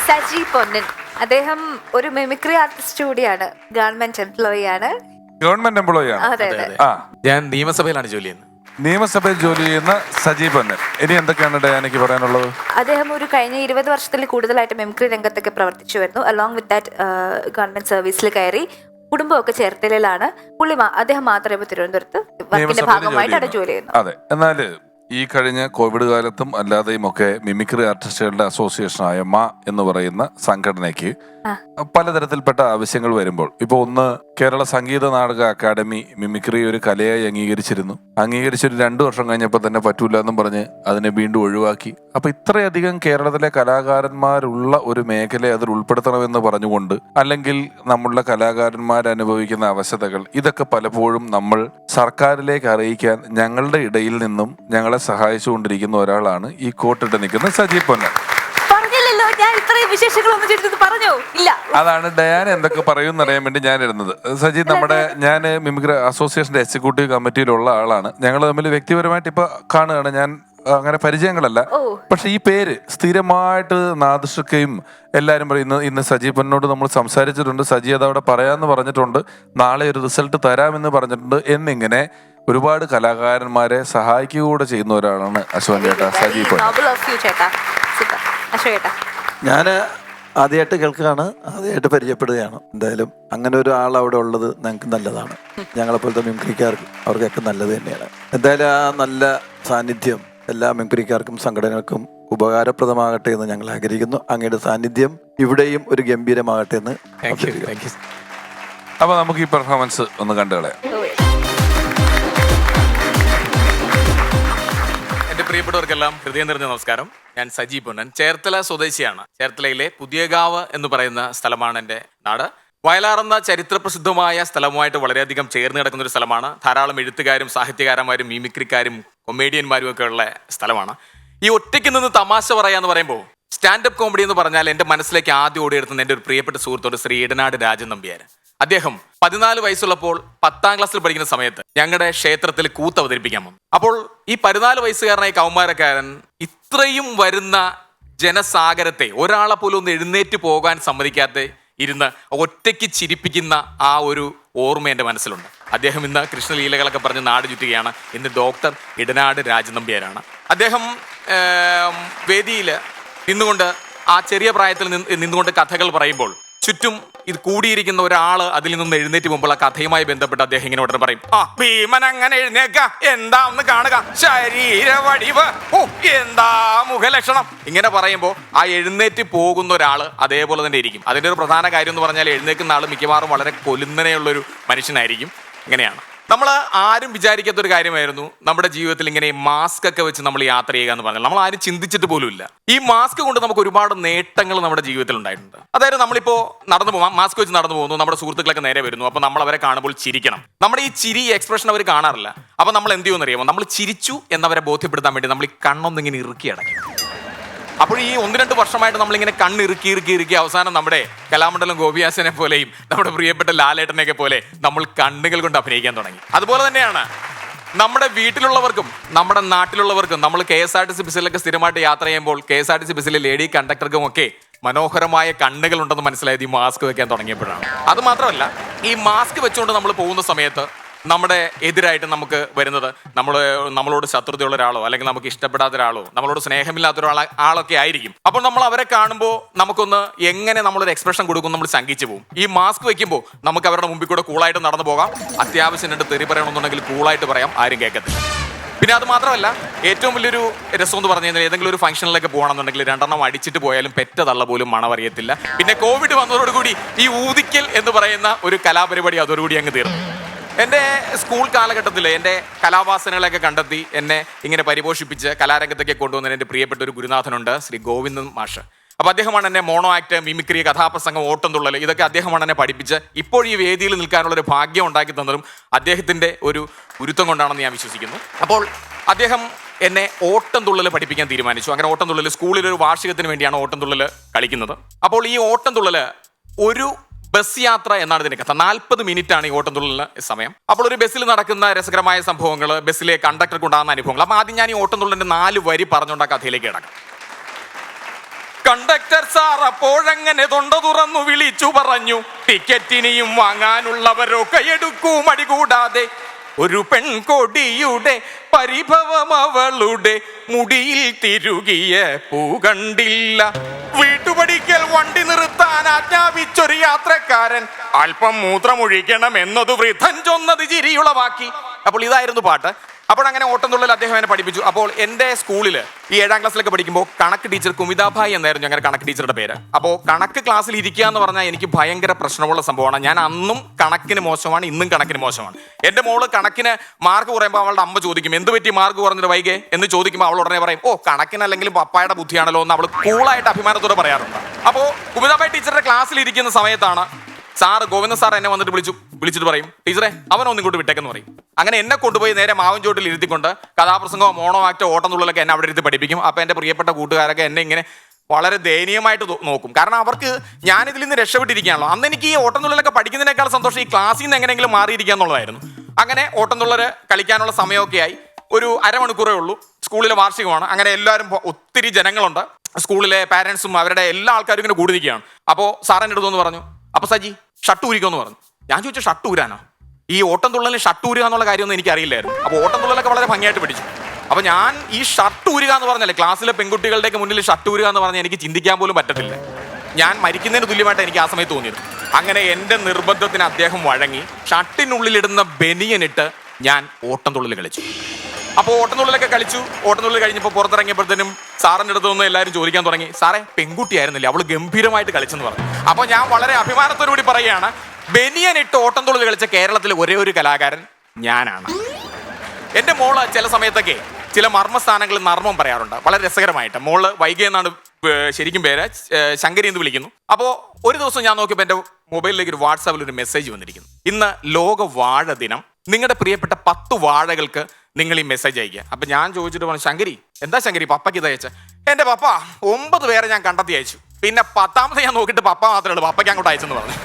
സജി പൊന്നൻ അദ്ദേഹം ഒരു മിമിക്രി ആർട്ടിസ്റ്റ് കൂടിയാണ്. ഗവൺമെന്റ് എംപ്ലോയി ആണ്. അതെ. ഞാൻ നിയമസഭയിലാണ് ജോലി ചെയ്യുന്നത്. നിയമസഭയിൽ ജോലി ചെയ്യുന്ന സജി പൊന്നൻ. ഇനി എന്തൊക്കെയാണ് ഡയാനയ്ക്ക് പറയാനുള്ളത്? അദ്ദേഹം ഒരു കഴിഞ്ഞ 20 വർഷത്തിൽ കൂടുതലായിട്ട് മിമിക്രി രംഗത്തൊക്കെ പ്രവർത്തിച്ചു വരുന്നു. അലോങ് വിത്ത് ദാറ്റ് ഗവൺമെന്റ് സർവീസിൽ കയറി കുടുംബമൊക്കെ ചേർത്തലയിലാണ്. അദ്ദേഹം മാത്രമേ തിരുവനന്തപുരത്ത് വർക്കിന്റെ ഭാഗമായിട്ട് അവിടെ ജോലി ചെയ്യുന്നു. അതെ. എന്നാല് ഈ കഴിഞ്ഞ കോവിഡ് കാലത്തും അല്ലാതെയും ഒക്കെ മിമിക്രി ആർട്ടിസ്റ്റുകളുടെ അസോസിയേഷനായ എന്ന് പറയുന്ന സംഘടനയ്ക്ക് പലതരത്തിൽപ്പെട്ട ആവശ്യങ്ങൾ വരുമ്പോൾ, ഇപ്പൊ ഒന്ന് കേരള സംഗീത നാടക അക്കാദമി മിമിക്രി ഒരു കലയായി അംഗീകരിച്ചൊരു 2 വർഷം കഴിഞ്ഞപ്പോൾ തന്നെ പറ്റൂല എന്നും പറഞ്ഞ് അതിനെ വീണ്ടും ഒഴിവാക്കി. അപ്പൊ ഇത്രയധികം കേരളത്തിലെ കലാകാരന്മാരുള്ള ഒരു മേഖലയെ അതിൽ ഉൾപ്പെടുത്തണമെന്ന് പറഞ്ഞുകൊണ്ട്, അല്ലെങ്കിൽ നമ്മളുടെ കലാകാരന്മാർ അനുഭവിക്കുന്ന അവശതകൾ, ഇതൊക്കെ പലപ്പോഴും നമ്മൾ സർക്കാരിലേക്ക് അറിയിക്കാൻ ഞങ്ങളുടെ ഇടയിൽ നിന്നും ഞങ്ങളെ സഹായിച്ചുകൊണ്ടിരിക്കുന്ന ഒരാളാണ് ഈ കോട്ടിട്ട് നിൽക്കുന്ന സജി പൊന്നൻ. അതാണ് ഡയാന എന്തൊക്കെ പറയുമെന്ന് അറിയാൻ വേണ്ടി ഞാൻ ഇരുന്നത്. സജി, ഞാൻ മിമിക്രി അസോസിയേഷന്റെ എക്സിക്യൂട്ടീവ് കമ്മിറ്റിയിലുള്ള ആളാണ്. ഞങ്ങൾ തമ്മിൽ വ്യക്തിപരമായിട്ട് ഇപ്പൊ കാണുകയാണ്. ഞാൻ അങ്ങനെ പരിചയങ്ങളല്ല. പക്ഷെ ഈ പേര് സ്ഥിരമായിട്ട് നാദൃഷക്കയും എല്ലാവരും പറയും. ഇന്ന് സജി പൊന്നോട് നമ്മൾ സംസാരിച്ചിട്ടുണ്ട്, സജി അതവിടെ പറയാന്ന് പറഞ്ഞിട്ടുണ്ട്, നാളെ ഒരു റിസൾട്ട് തരാമെന്ന് പറഞ്ഞിട്ടുണ്ട് എന്നിങ്ങനെ ഒരുപാട് കലാകാരന്മാരെ സഹായിക്കുക ചെയ്യുന്ന ഒരാളാണ് അശ്വൻ ചേട്ടാ, സജി പൊന്നൻ. ഞാൻ ആദ്യമായിട്ട് കേൾക്കുകയാണ്, ആദ്യമായിട്ട് പരിചയപ്പെടുകയാണ്. എന്തായാലും അങ്ങനെ ഒരു ആൾ അവിടെ ഉള്ളത് ഞങ്ങൾക്ക് നല്ലതാണ്. ഞങ്ങളെപ്പോലത്തെ മിമിക്രിക്കാർക്ക് അവർക്കൊക്കെ നല്ലത് തന്നെയാണ്. എന്തായാലും ആ നല്ല സാന്നിധ്യം എല്ലാ മിമിക്രിക്കാർക്കും സംഘടനകൾക്കും ഉപകാരപ്രദമാകട്ടെ എന്ന് ഞങ്ങൾ ആഗ്രഹിക്കുന്നു. അങ്ങയുടെ സാന്നിധ്യം ഇവിടെയും ഒരു ഗംഭീരമാകട്ടെ എന്ന്. അപ്പൊ നമുക്ക് ഈ പെർഫോമൻസ് ഒന്ന് കണ്ടുകളയാം. പ്രിയപ്പെട്ടവർക്കെല്ലാം ഹൃദയം നിറഞ്ഞ നമസ്കാരം. ഞാൻ സജി പൊന്നൻ, ചേർത്തല സ്വദേശിയാണ്. ചേർത്തലയിലെ പുതിയകാവ് എന്ന് പറയുന്ന സ്ഥലമാണ് എൻ്റെ നാട്. വയലാർ എന്ന ചരിത്രപ്രസിദ്ധമായ സ്ഥലവുമായിട്ട് വളരെയധികം ചേർന്ന് കിടക്കുന്ന ഒരു സ്ഥലമാണ്. ധാരാളം എഴുത്തുകാരും സാഹിത്യകാരന്മാരും മിമിക്രിക്കാരും കൊമേഡിയന്മാരും ഒക്കെ ഉള്ള സ്ഥലമാണ്. ഈ ഒറ്റയ്ക്ക് നിന്ന് തമാശ പറയാന്ന് പറയുമ്പോൾ സ്റ്റാൻഡപ്പ് കോമഡി എന്ന് പറഞ്ഞാൽ എൻ്റെ മനസ്സിലേക്ക് ആദ്യം ഓടിയെടുത്തുന്ന എൻ്റെ ഒരു പ്രിയപ്പെട്ട സുഹൃത്തോട് ശ്രീ ഇടനാട് രാജൻ നമ്പ്യാർ. അദ്ദേഹം 14 വയസ്സുള്ളപ്പോൾ 10ാം ക്ലാസ്സിൽ പഠിക്കുന്ന സമയത്ത് ഞങ്ങളുടെ ക്ഷേത്രത്തിൽ കൂത്ത് അവതരിപ്പിക്കാൻ വന്നു. അപ്പോൾ ഈ 14 വയസ്സുകാരനായ കൗമാരക്കാരൻ ഇത്രയും വരുന്ന ജനസാഗരത്തെ ഒരാളെ പോലും ഒന്ന് എഴുന്നേറ്റ് പോകാൻ സമ്മതിക്കാതെ ഇരുന്ന് ഒറ്റയ്ക്ക് ചിരിപ്പിക്കുന്ന ആ ഒരു ഓർമ്മ എൻ്റെ മനസ്സിലുണ്ട്. അദ്ദേഹം ഇന്ന് കൃഷ്ണലീലകളൊക്കെ പറഞ്ഞ് നാട് ചുറ്റുകയാണ്. ഇന്ന് ഡോക്ടർ ഇടനാട് രാജൻ നമ്പ്യാരാണ്. അദ്ദേഹം വേദിയിൽ നിന്നുകൊണ്ട് ആ ചെറിയ പ്രായത്തിൽ നിന്നുകൊണ്ട് കഥകൾ പറയുമ്പോൾ ചുറ്റും ഇത് കൂടിയിരിക്കുന്ന ഒരാള് അതിൽ നിന്ന് എഴുന്നേറ്റ് പോകുമ്പോൾ ആ കഥയുമായി ബന്ധപ്പെട്ട് അദ്ദേഹം ഇങ്ങനെ ഉടനെ പറയും, ആ ഭീമൻ അങ്ങനെ എഴുന്നേക്ക, എന്താ ഒന്ന് കാണുക, ശരീര വടിവ്, ഓ എന്താ മുഖലക്ഷണം. ഇങ്ങനെ പറയുമ്പോൾ ആ എഴുന്നേറ്റ് പോകുന്ന ഒരാള് അതേപോലെ തന്നെ ഇരിക്കും. അതിൻ്റെ ഒരു പ്രധാന കാര്യം എന്ന് പറഞ്ഞാൽ എഴുന്നേക്കുന്ന ആള് മിക്കവാറും വളരെ കൊലുന്നനെയുള്ളൊരു മനുഷ്യനായിരിക്കും. ഇങ്ങനെയാണ്. നമ്മൾ ആരും വിചാരിക്കാത്തൊരു കാര്യമായിരുന്നു നമ്മുടെ ജീവിതത്തിൽ ഇങ്ങനെ മാസ്ക് ഒക്കെ വെച്ച് നമ്മൾ യാത്ര ചെയ്യുക എന്ന് പറഞ്ഞാൽ. നമ്മൾ ആരും ചിന്തിച്ചിട്ട് പോലും ഇല്ല. ഈ മാസ്ക് കൊണ്ട് നമുക്ക് ഒരുപാട് നേട്ടങ്ങൾ നമ്മുടെ ജീവിതത്തിൽ ഉണ്ടായിട്ടുണ്ട്. അതായത് നമ്മളിപ്പോ നടന്നു പോകാം, മാസ്ക് വെച്ച് നടന്നു പോകുന്നു, നമ്മുടെ സുഹൃത്തുക്കളൊക്കെ നേരെ വരുന്നു, അപ്പൊ നമ്മൾ അവരെ കാണുമ്പോൾ ചിരിക്കണം. നമ്മുടെ ഈ ചിരി എക്സ്പ്രഷൻ അവർ കാണാറില്ല. അപ്പൊ നമ്മൾ എന്ത് ചെയ്യുമെന്ന് അറിയാമോ? നമ്മൾ ചിരിച്ചു എന്നവരെ ബോധ്യപ്പെടുത്താൻ വേണ്ടി നമ്മൾ ഈ കണ്ണൊന്നിങ്ങനെ ഇറുക്കി അടയ്ക്കും. അപ്പോൾ ഈ 1-2 വർഷമായിട്ട് നമ്മളിങ്ങനെ കണ്ണിറുക്കി അവസാനം നമ്മുടെ കലാമണ്ഡലം ഗോപിയാസനെ പോലെയും നമ്മുടെ പ്രിയപ്പെട്ട ലാലേട്ടനെയൊക്കെ പോലെ നമ്മൾ കണ്ണുകൾ കൊണ്ട് അഭിനയിക്കാൻ തുടങ്ങി. അതുപോലെ തന്നെയാണ് നമ്മുടെ വീട്ടിലുള്ളവർക്കും നമ്മുടെ നാട്ടിലുള്ളവർക്കും. നമ്മൾ KSRTC ബസ്സിലൊക്കെ സ്ഥിരമായിട്ട് യാത്ര ചെയ്യുമ്പോൾ KSRTC ബസ്സിലെ ലേഡി കണ്ടക്ടർക്കും ഒക്കെ മനോഹരമായ കണ്ണുകൾ ഉണ്ടെന്ന് മനസ്സിലായത് ഈ മാസ്ക് വെക്കാൻ തുടങ്ങിയപ്പോഴാണ്. അത് മാത്രമല്ല, ഈ മാസ്ക് വെച്ചുകൊണ്ട് നമ്മൾ പോകുന്ന സമയത്ത് നമ്മുടെ എതിരായിട്ട് നമുക്ക് വരുന്നത് നമ്മളോട് ശത്രുതയുള്ള ഒരാളോ അല്ലെങ്കിൽ നമുക്ക് ഇഷ്ടപ്പെടാത്ത ഒരാളോ നമ്മളോട് സ്നേഹമില്ലാത്ത ആളൊക്കെ ആയിരിക്കും. അപ്പോൾ നമ്മൾ അവരെ കാണുമ്പോൾ നമുക്കൊന്ന് എങ്ങനെ നമ്മളൊരു എക്സ്പ്രഷൻ കൊടുക്കും നമ്മൾ ശങ്കിച്ചു പോകും. ഈ മാസ്ക് വെക്കുമ്പോൾ നമുക്ക് അവരുടെ മുമ്പിൽ കൂടെ കൂളായിട്ട് നടന്നു പോകാം. അത്യാവശ്യം രണ്ട് തെറി പറയണമെന്നുണ്ടെങ്കിൽ കൂളായിട്ട് പറയാം, ആരും കേൾക്കത്തില്ല. പിന്നെ അത് മാത്രമല്ല, ഏറ്റവും വലിയൊരു രസം എന്ന് പറഞ്ഞു കഴിഞ്ഞാൽ ഏതെങ്കിലും ഒരു ഫംഗ്ഷനിലൊക്കെ പോകണമെന്നുണ്ടെങ്കിൽ 2 അടിച്ചിട്ട് പോയാലും പെറ്റ തള്ള പോലും മണമറിയത്തില്ല. പിന്നെ കോവിഡ് വന്നതോടുകൂടി ഈ ഊതിക്കൽ എന്ന് പറയുന്ന ഒരു കലാപരിപാടി അതോടുകൂടി അങ്ങ് തീർന്നു. എൻ്റെ സ്കൂൾ കാലഘട്ടത്തിൽ എൻ്റെ കലാവാസനകളൊക്കെ കണ്ടെത്തി എന്നെ ഇങ്ങനെ പരിപോഷിപ്പിച്ച് കലാരംഗത്തൊക്കെ കൊണ്ടുവന്ന എൻ്റെ പ്രിയപ്പെട്ട ഒരു ഗുരുനാഥനുണ്ട്, ശ്രീ ഗോവിന്ദൻ മാഷ്. അപ്പോൾ അദ്ദേഹമാണ് എന്നെ മോണോ ആക്ട്, മിമിക്രി, കഥാപ്രസംഗം, ഓട്ടംതുള്ളൽ ഇതൊക്കെ അദ്ദേഹമാണ് എന്നെ പഠിപ്പിച്ച് ഇപ്പോൾ ഈ വേദിയിൽ നിൽക്കാനുള്ളൊരു ഭാഗ്യം ഉണ്ടാക്കി തന്നതും അദ്ദേഹത്തിൻ്റെ ഒരു ഗുരുത്വം കൊണ്ടാണെന്ന് ഞാൻ വിശ്വസിക്കുന്നു. അപ്പോൾ അദ്ദേഹം എന്നെ ഓട്ടംതുള്ളൽ പഠിപ്പിക്കാൻ തീരുമാനിച്ചു. അങ്ങനെ ഓട്ടംതുള്ളൽ സ്കൂളിലൊരു വാർഷികത്തിന് വേണ്ടിയാണ് ഓട്ടംതുള്ളൽ കളിക്കുന്നത്. അപ്പോൾ ഈ ഓട്ടംതുള്ളൽ ഒരു ബസ് യാത്ര എന്നാണ് ഇതിന്റെ കഥ. 40 മിനിറ്റാണ് ഈ ഓട്ടംതുള്ളലിന് സമയം. അപ്പോൾ ഒരു ബസ്സിൽ നടക്കുന്ന രസകരമായ സംഭവങ്ങൾ, ബസ്സിലെ കണ്ടക്ടർക്ക് ഉണ്ടാകുന്ന അനുഭവങ്ങൾ. അപ്പോൾ ആദ്യം ഞാൻ ഈ ഓട്ടംതുള്ളലിന്റെ 4 വരി പറഞ്ഞുകൊണ്ട് ആ കഥയിലേക്ക് കിടക്കാം. കണ്ടക്ടർ സാർ അപ്പോഴങ്ങനെ തൊണ്ട തുറന്നു വിളിച്ചു പറഞ്ഞു, ടിക്കറ്റിനിയും വാങ്ങാനുള്ളവരൊക്കെ എടുക്കൂ മടി കൂടാതെ. ഒരു പെൺകൊടിയുടെ പരിഭവം അവളുടെ മുടിയിൽ തിരുകിയ പൂ കണ്ടില്ല. വീട്ടുപടിക്കൽ വണ്ടി നിർത്താൻ ആജ്ഞാപിച്ചൊരു യാത്രക്കാരൻ അല്പം മൂത്രമൊഴിക്കണം എന്നത് വൃദ്ധൻ ചൊന്നത് ചിരിയുളവാക്കി. അപ്പോൾ ഇതായിരുന്നു പാട്ട്. അപ്പോൾ അങ്ങനെ ഓട്ടംതുള്ളൽ അദ്ദേഹം എന്നെ പഠിപ്പിച്ചു. അപ്പോൾ എൻ്റെ സ്കൂളിൽ ഈ 7ാം ക്ലാസ്സിലൊക്കെ പഠിക്കുമ്പോൾ കണക്ക് ടീച്ചർ കുമിതാഭായ് എന്നായിരുന്നു അങ്ങനെ കണക്ക് ടീച്ചറുടെ പേര്. അപ്പോൾ കണക്ക് ക്ലാസ്സിൽ ഇരിക്കുക എന്ന് പറഞ്ഞാൽ എനിക്ക് ഭയങ്കര പ്രശ്നമുള്ള സംഭവമാണ്. ഞാൻ അന്നും കണക്കിന് മോശമാണ്, ഇന്നും കണക്കിന് മോശമാണ്. എൻ്റെ മോള് കണക്കിന് മാർക്ക് കുറയുമ്പോൾ അവളുടെ അമ്മ ചോദിക്കും, എന്ത് പറ്റി മാർക്ക് കുറഞ്ഞിട്ട് വൈകെ എന്ന് ചോദിക്കുമ്പോൾ അവൾ ഉടനെ പറയും, ഓ കണക്കിനല്ലെങ്കിലും പപ്പായുടെ ബുദ്ധിയാണല്ലോ എന്ന് അവൾ കൂളായിട്ട് അഭിമാനത്തോടെ പറയാറുണ്ട്. അപ്പോൾ കുമിതാഭായ് ടീച്ചറുടെ ക്ലാസ്സിൽ ഇരിക്കുന്ന സമയത്താണ് സാറ് ഗോവിന്ദൻ സാർ എന്നെ വന്നിട്ട് വിളിച്ചിട്ട് പറയും, ടീച്ചറെ അവനൊന്നും ഇങ്ങോട്ട് വിട്ടേക്കെന്ന് പറയും. അങ്ങനെ എന്നെ കൊണ്ടുപോയി നേരെ മാവൻചോട്ടിൽ ഇരുത്തിക്കൊണ്ട് കഥാപ്രസംഗമോ മോണോ ആക്ടോ ഓട്ടംതുള്ളലൊക്കെ എന്നെ അവിടെ ഇരുത്തി പഠിപ്പിക്കും. അപ്പോൾ എൻ്റെ പ്രിയപ്പെട്ട കൂട്ടുകാരൊക്കെ എന്നെ ഇങ്ങനെ വളരെ ദയനീയമായിട്ട് നോക്കും. കാരണം അവർക്ക് ഞാനിതിൽ നിന്ന് രക്ഷപ്പെട്ടിരിക്കുകയാണല്ലോ. അന്ന് എനിക്ക് ഈ ഓട്ടംതുള്ളലൊക്കെ പഠിക്കുന്നതിനേക്കാൾ സന്തോഷം ഈ ക്ലാസ്സിൽ നിന്ന് എങ്ങനെയെങ്കിലും മാറിയിരിക്കുക എന്നുള്ളതായിരുന്നു. അങ്ങനെ ഓട്ടംതുള്ളൽ കളിക്കാനുള്ള സമയമൊക്കെ ആയി. ഒരു അരമണിക്കൂറേ ഉള്ളൂ. സ്കൂളിലെ വാർഷികമാണ്. അങ്ങനെ എല്ലാവരും ഒത്തിരി ജനങ്ങളുണ്ട്. സ്കൂളിലെ പാരൻസും അവരുടെ എല്ലാ ആൾക്കാരും ഇങ്ങനെ കൂടി നിൽക്കുകയാണ്. അപ്പോൾ സാറിൻ്റെ അടുത്തൊന്ന് പറഞ്ഞു, അപ്പോൾ സജി ഷർട്ട് ഊരിക്കുമെന്ന് പറഞ്ഞു. ഞാൻ ചോദിച്ചു ഷർട്ട് ഊരാനോ? ഈ ഓട്ടംതുള്ളലിന് ഷർട്ട് ഊരുക എന്നുള്ള കാര്യമൊന്നും എനിക്ക് അറിയില്ലായിരുന്നു. അപ്പോൾ ഓട്ടംതുള്ളലൊക്കെ വളരെ ഭംഗിയായിട്ട് പഠിച്ചു. അപ്പോൾ ഞാൻ ഈ ഷർട്ട് ഊരുക എന്ന് പറഞ്ഞാലേ ക്ലാസ്സിലെ പെൺകുട്ടികളുടെയൊക്കെ മുന്നിൽ ഷർട്ട് ഊരുക എന്ന് പറഞ്ഞാൽ എനിക്ക് ചിന്തിക്കാൻ പോലും പറ്റത്തില്ല. ഞാൻ മരിക്കുന്നതിന് തുല്യമായിട്ട് എനിക്ക് ആ സമയത്ത് തോന്നിയത്. അങ്ങനെ എൻ്റെ നിർബന്ധത്തിന് അദ്ദേഹം വഴങ്ങി ഷർട്ടിനുള്ളിലിടുന്ന ബനിയനിട്ട് ഞാൻ ഓട്ടംതുള്ളൽ കളിച്ചു. അപ്പോൾ ഓട്ടംതുള്ളലൊക്കെ കളിച്ചു. ഓട്ടംതുള്ളൽ കഴിഞ്ഞപ്പോൾ പുറത്തിറങ്ങിയപ്പോഴത്തേനും സാറിൻ്റെ അടുത്ത് നിന്ന് എല്ലാവരും ചോദിക്കാൻ തുടങ്ങി, സാറേ പെൺകുട്ടിയായിരുന്നില്ലേ, അവൾ ഗംഭീരമായിട്ട് കളിച്ചെന്ന് പറഞ്ഞു. അപ്പോൾ ഞാൻ വളരെ അഭിമാനത്തോടുകൂടി പറയുകയാണ്, ബനിയനിട്ട് ഓട്ടംതുള്ളൽ കളിച്ച കേരളത്തിലെ ഒരേ ഒരു കലാകാരൻ ഞാനാണ്. എൻ്റെ മോള് ചില സമയത്തൊക്കെ ചില മർമ്മസ്ഥാനങ്ങളിൽ നർമ്മം പറയാറുണ്ട് വളരെ രസകരമായിട്ട്. മോള് വൈകി എന്നാണ് ശരിക്കും പേര്, ശങ്കരി എന്ന് വിളിക്കുന്നു. അപ്പോൾ ഒരു ദിവസം ഞാൻ നോക്കിയപ്പോൾ എൻ്റെ മൊബൈലിലേക്ക് ഒരു വാട്സാപ്പിൽ ഒരു മെസ്സേജ് വന്നിരിക്കുന്നു, ഇന്ന് ലോക വാഴ ദിനം, നിങ്ങളുടെ പ്രിയപ്പെട്ട 10 വാഴകൾക്ക് നിങ്ങൾ ഈ മെസ്സേജ് അയക്കുക. അപ്പം ഞാൻ ചോദിച്ചിട്ട് പറഞ്ഞു, ശങ്കരി എന്താ ശങ്കരി പപ്പയ്ക്ക് ഇത് അയച്ച? എൻ്റെ പപ്പ 9 പേരെ ഞാൻ കണ്ടെത്തി അയച്ചു, പിന്നെ 10ാമത്തെ ഞാൻ നോക്കിയിട്ട് പപ്പ മാത്രമേ ഉള്ളൂ, പപ്പയ്ക്ക് അങ്ങോട്ട് അയച്ചെന്ന് പറഞ്ഞു.